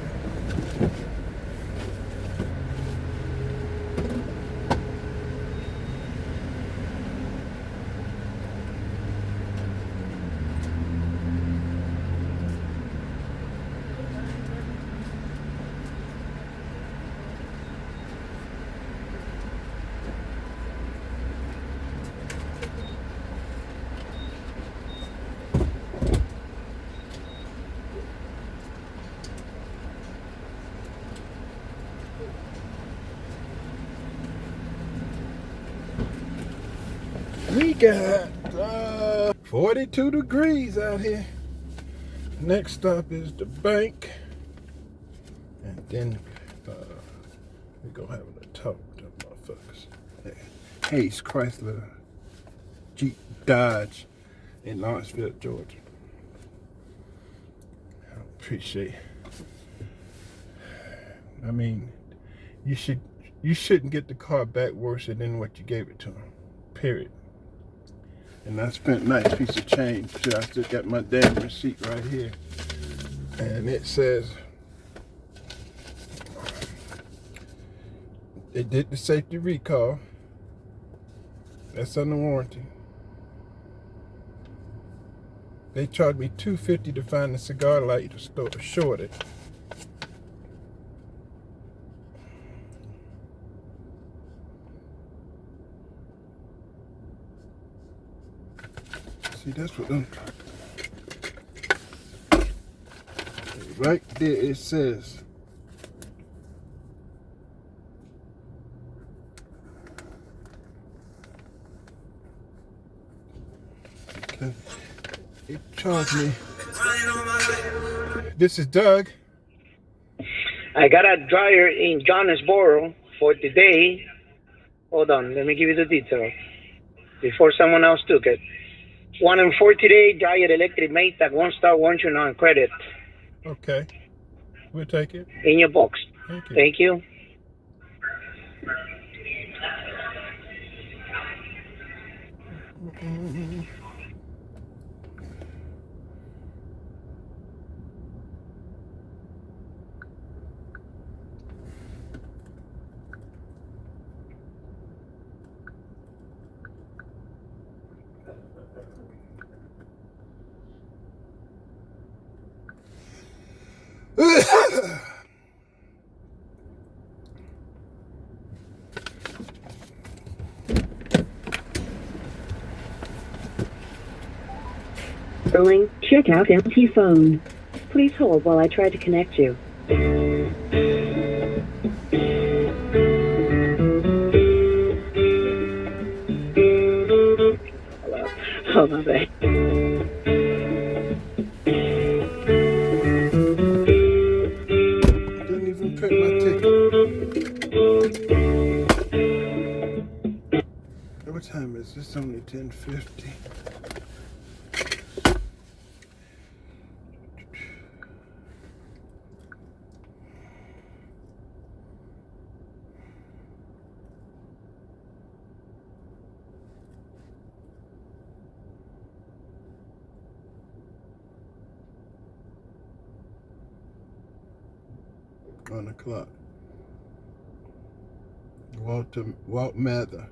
We got 42 degrees out here. Next stop is the bank. And then we gonna have a talk with them motherfuckers. Hayes Chrysler Jeep Dodge in Lawrenceville, Georgia. I appreciate it. I mean, you shouldn't get the car back worse than what you gave it to them. Period. And I spent a nice piece of change. See, I still got my damn receipt right here. And it says they did the safety recall. That's under warranty. They charged me $250 to find the cigar light shorted. See, that's what I'm right there it says. Okay. It charged me. This is Doug. I got a dryer in Jonesboro for today. Hold on, let me give you the details before someone else took it. 1 and 4 today, dryer electric Maytag, 1-star warranty on credit. Okay, we'll take it. In your box. Thank you. Thank you. Sterling, check out empty phone. Please hold while I try to connect you. Hello. Hold on, babe. Didn't even print my ticket. What time is this? It's only 10:50. On the clock. Walt Mather.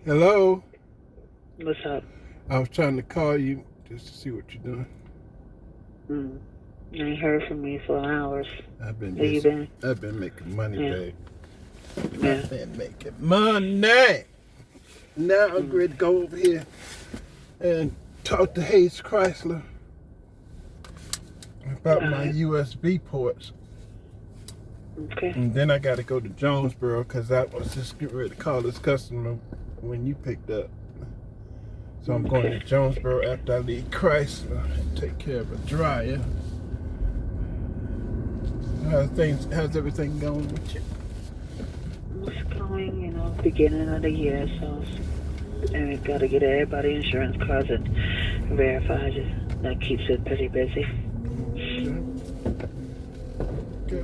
Hello? What's up? I was trying to call you just to see what you're doing. I ain't heard from you for hours. I've been Where you been? I've been making money, Yeah. babe. Yeah. I've been making money. Now I'm ready to go over here and talk to Hayes Chrysler about my USB ports. Okay. And then I got to go to Jonesboro because I was just getting ready to call this customer when you picked up. So I'm going to Jonesboro after I leave Chrysler and take care of a dryer. How's everything going with you? It's going, beginning of the year, so and we've got to get everybody insurance cards and verify it. That keeps it pretty busy. Okay.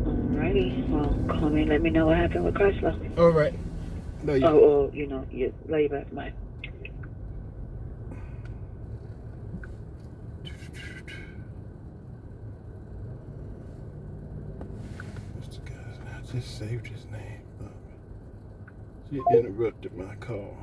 Alrighty. Well, call me and let me know what happened with Chrysler. All right. No, you lay back, Mike. Mr. Gosner, I just saved his name, but she interrupted my call.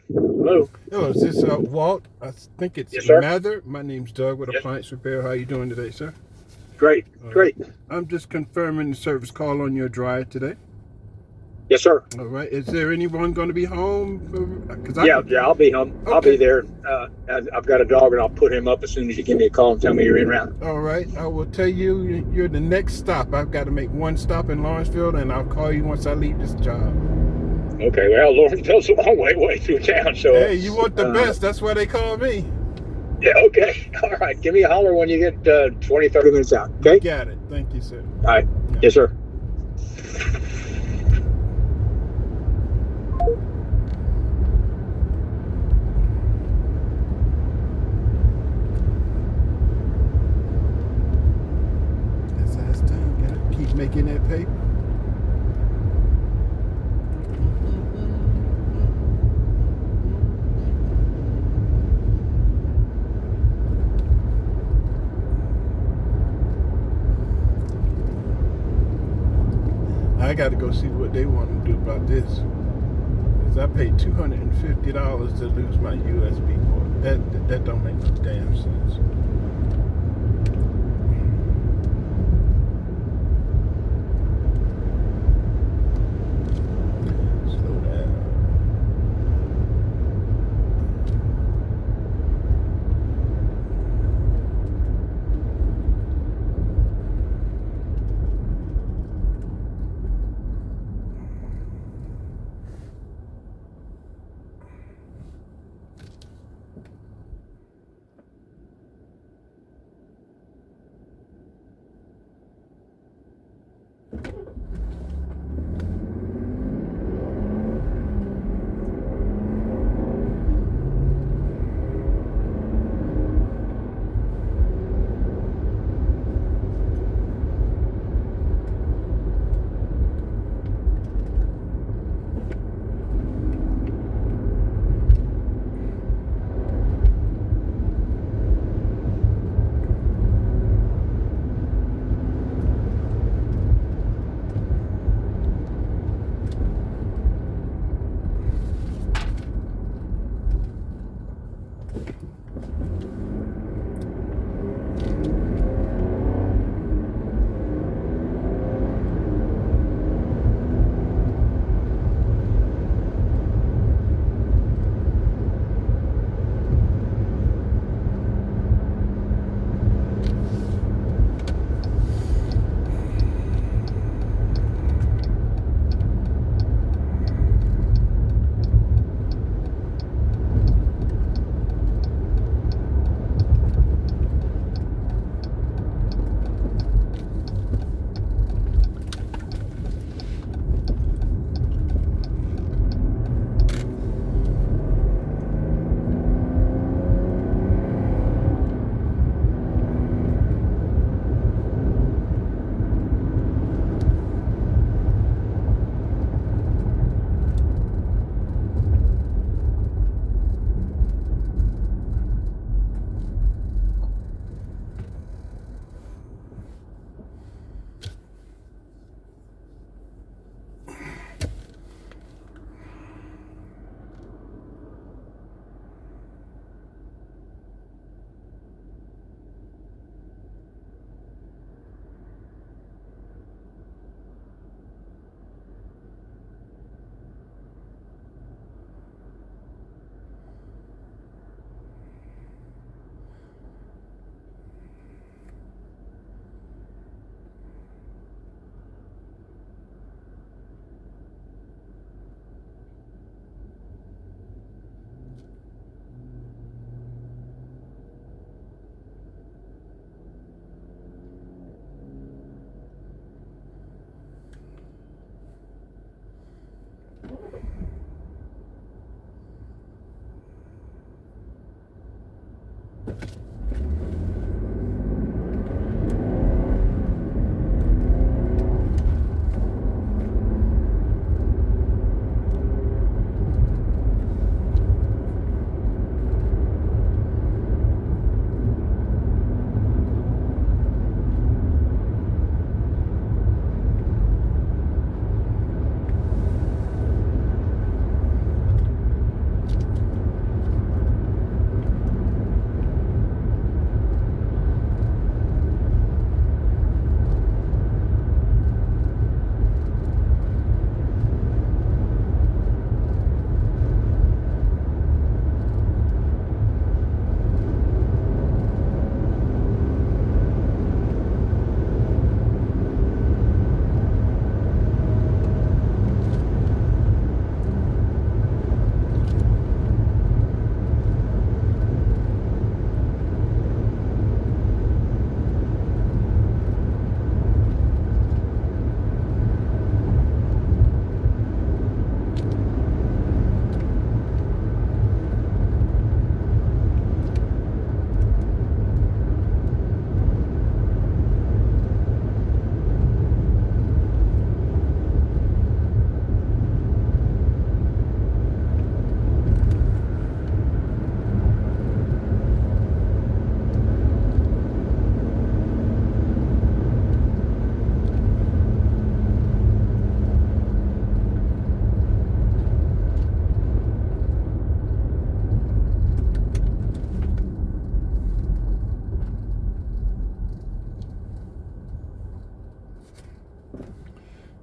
Hello. Oh, is this Walt? I think it's Yes, sir. Mather. My name's Doug with Appliance Repair. How you doing today, sir? Great. Great. I'm just confirming the service call on your dryer today. Yes, sir. All right. Is there anyone going to be home? Yeah, I'll be home. Okay. I'll be there. I've got a dog, and I'll put him up as soon as you give me a call and tell me you're in route. All right. I will tell you you're the next stop. I've got to make one stop in Lawrenceville, and I'll call you once I leave this job. Okay. Well, Lawrenceville's a long way through town, so. Hey, you want the best. That's why they call me. Yeah. Okay. All right. Give me a holler when you get 20, 30 minutes out. Okay. Got it. Thank you, sir. All right. Yes, sir. Keep making that paper. I got to go see what they want to do about this. because I paid $250 to lose my USB port. That don't make no damn sense. Slow down.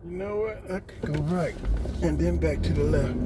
You know what? I could go right and then back to the left.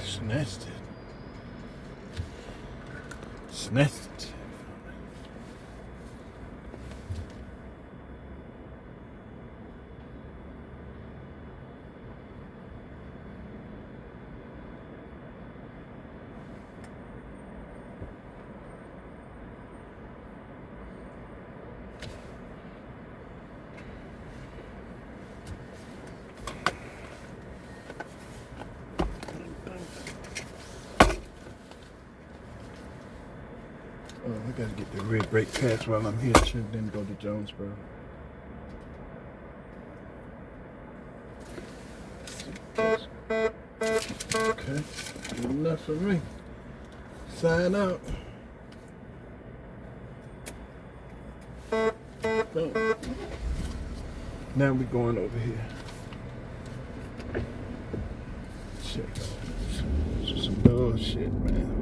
Snatched it. Snatched it. Oh, I gotta get the red brake pads while I'm here, too, then go to Jonesboro. Okay, good enough for me. Sign out. Oh. Now we're going over here. Check out some bullshit, man.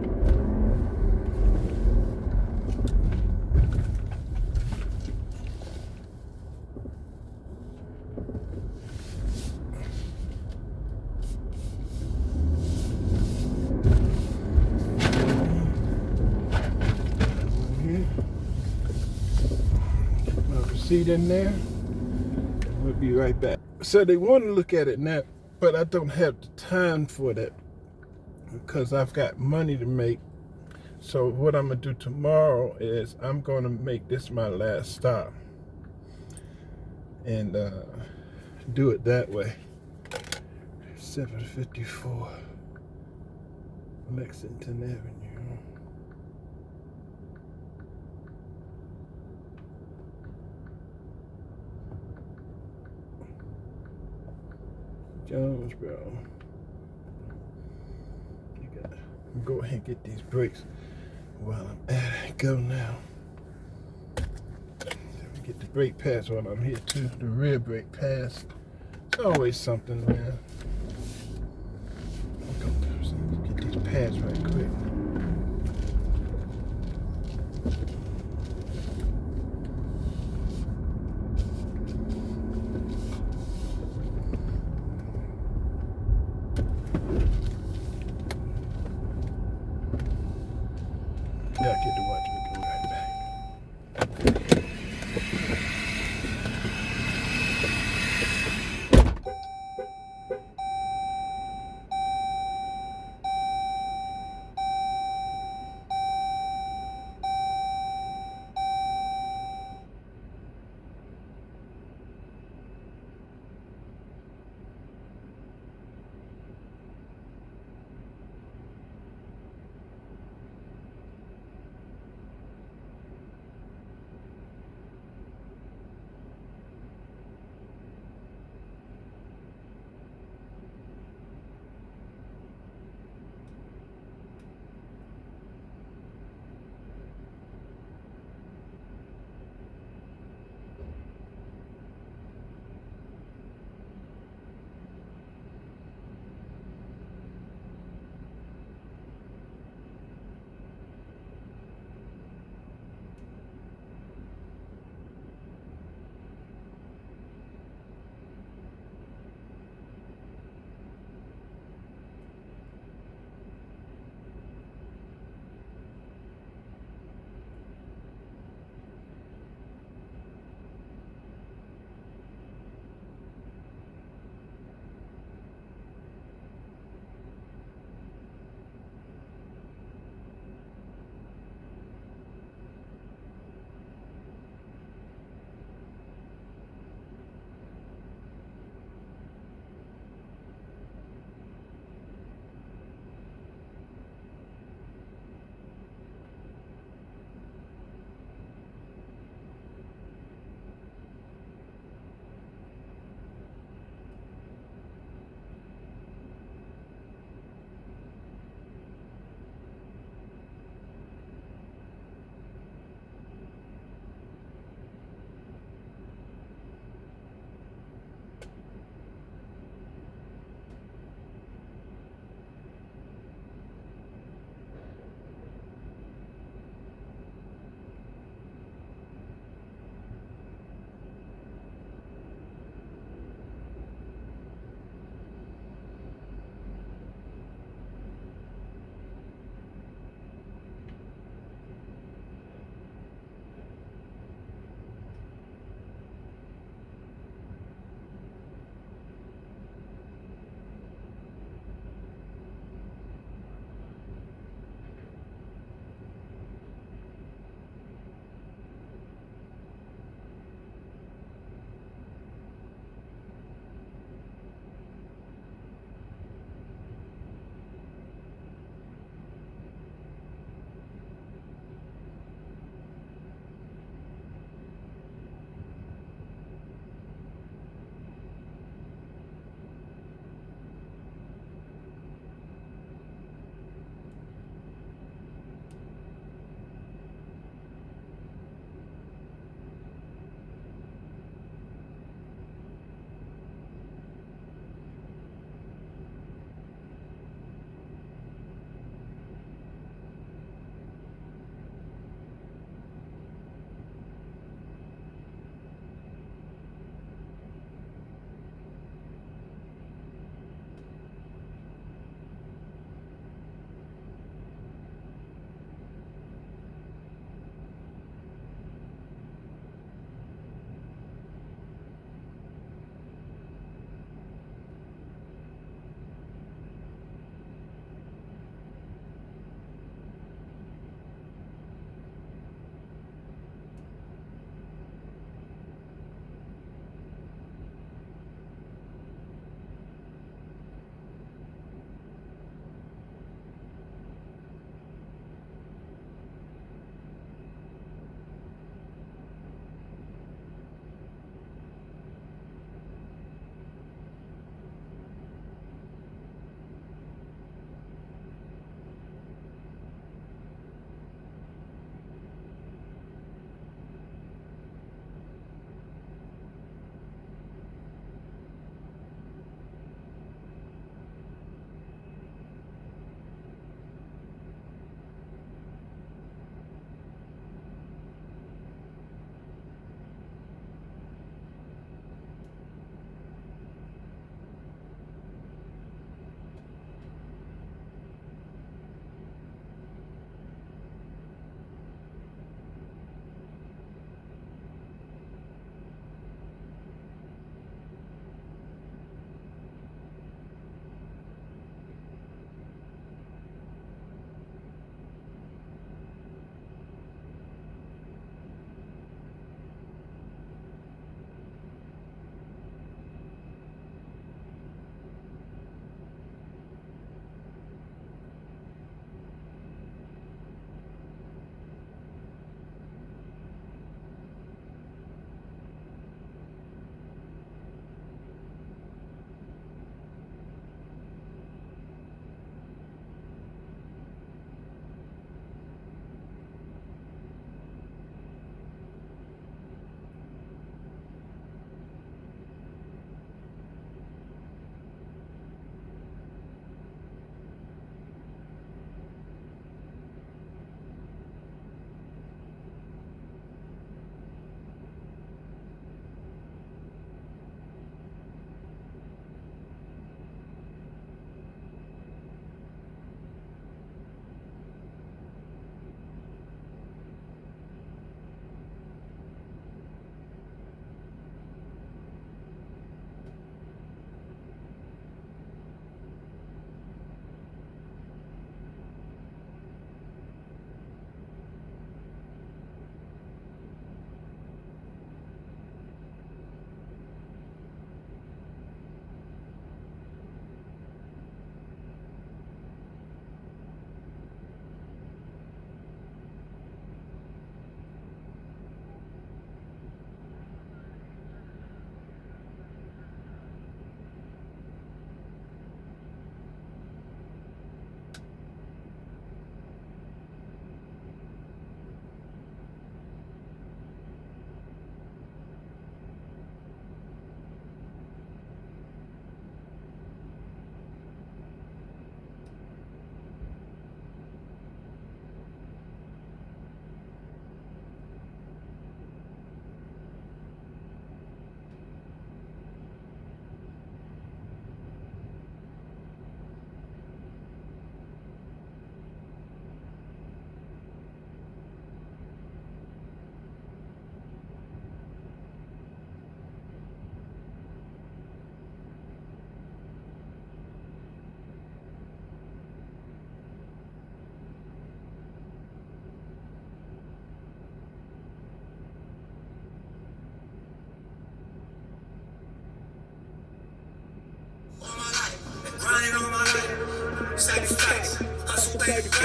Seat in there. We'll be right back. So they want to look at it now, but I don't have the time for that because I've got money to make. So what I'm gonna do tomorrow is I'm gonna make this my last stop and do it that way. 754 Lexington Avenue. Jonesboro. You gotta go ahead and get these brakes while I'm at it. Go now. Let me get the brake pads while I'm here too. The rear brake pads. It's always something, man. pass right quick. Yeah, get the watch. We'll be right back.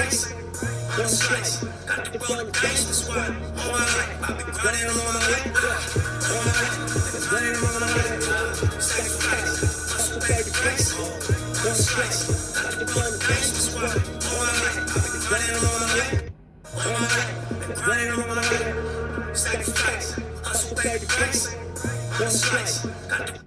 sacrifice. No slice. Got to roll the dice. That's why all my life I've been grinding all my life. All my life I've been grinding all my life. Sacrifice. Hustle baby price. No slice. Got to roll the dice. That's why all my life I've been grinding all my life. All my life I've been grinding all my life. Sacrifice. Hustle baby price. No slice. Got to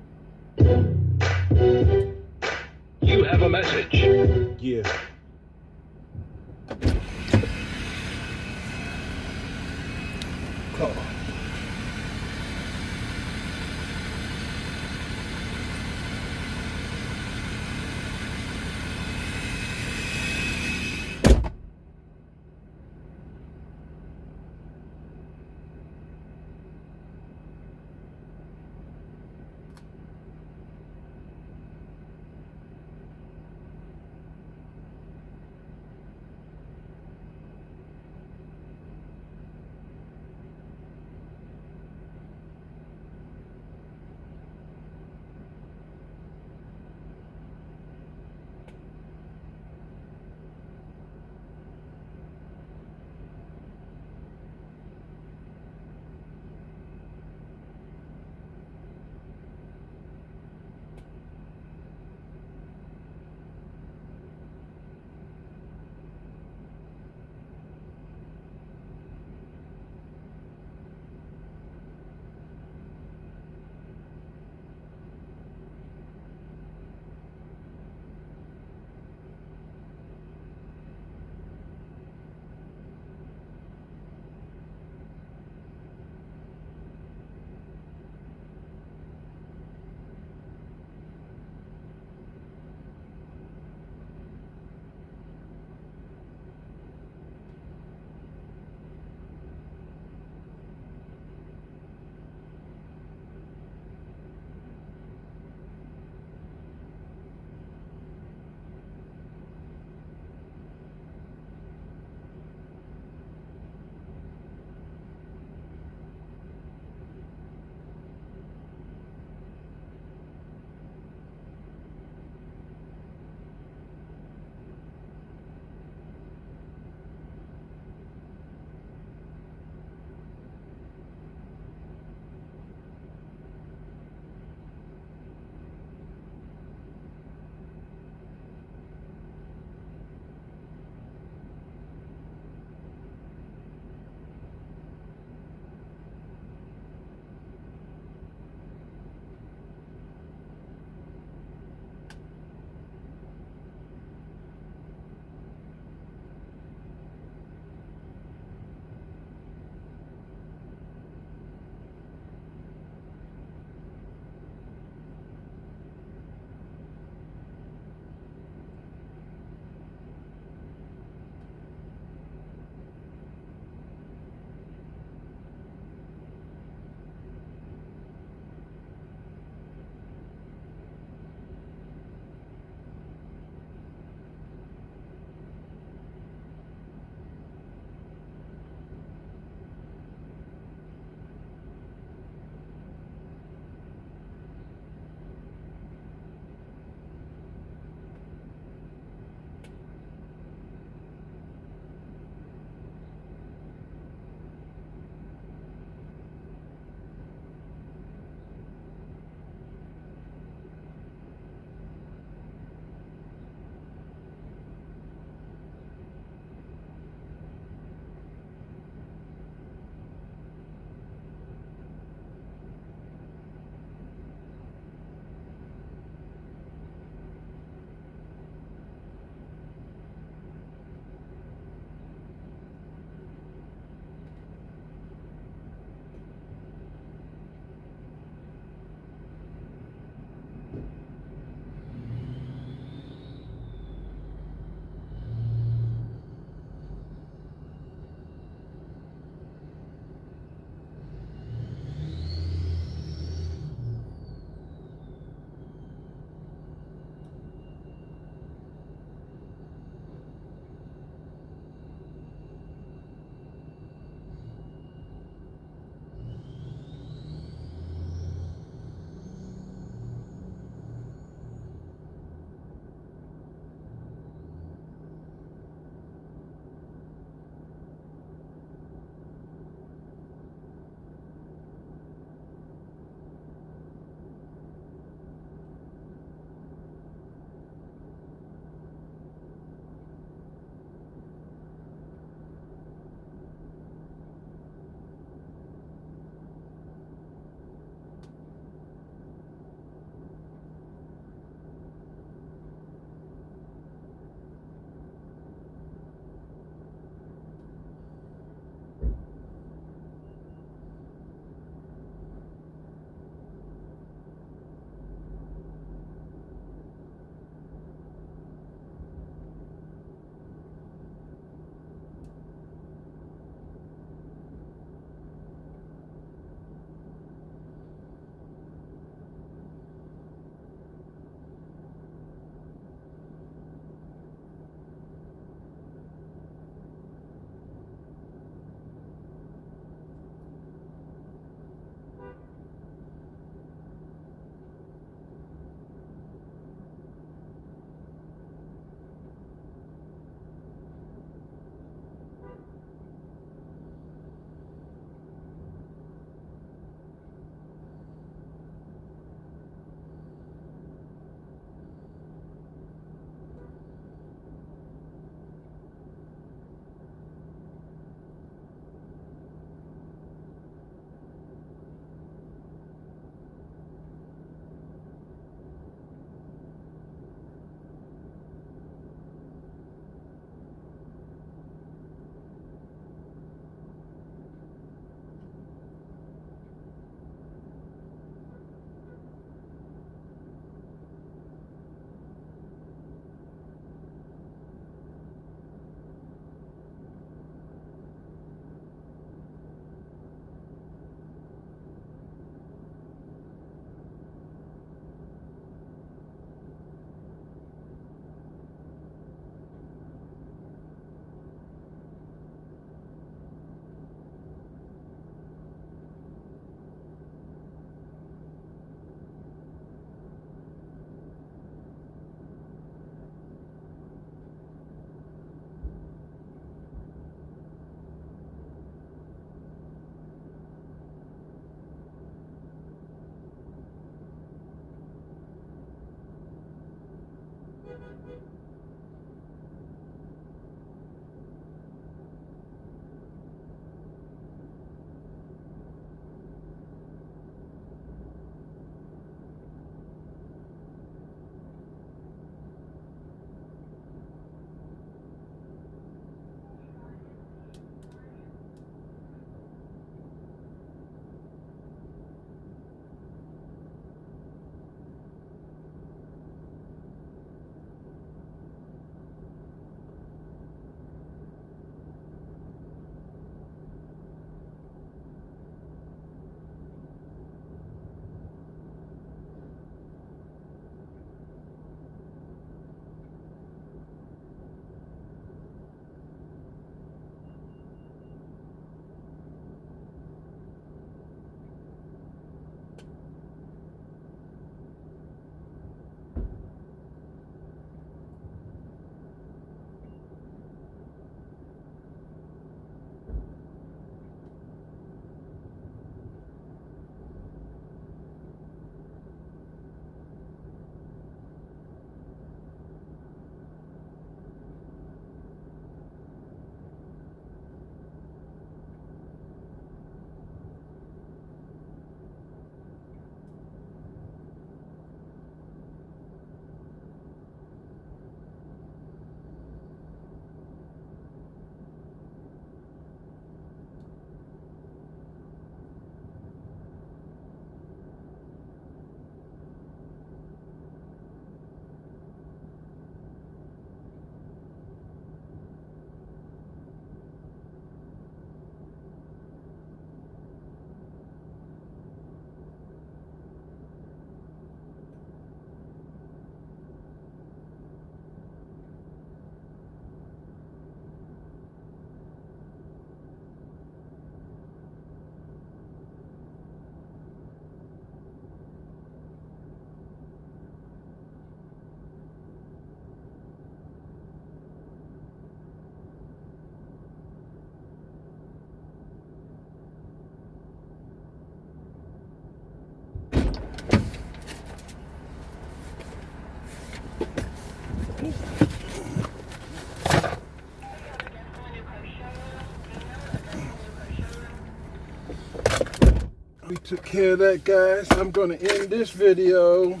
We took care of that, guys. I'm going to end this video,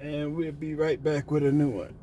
and we'll be right back with a new one.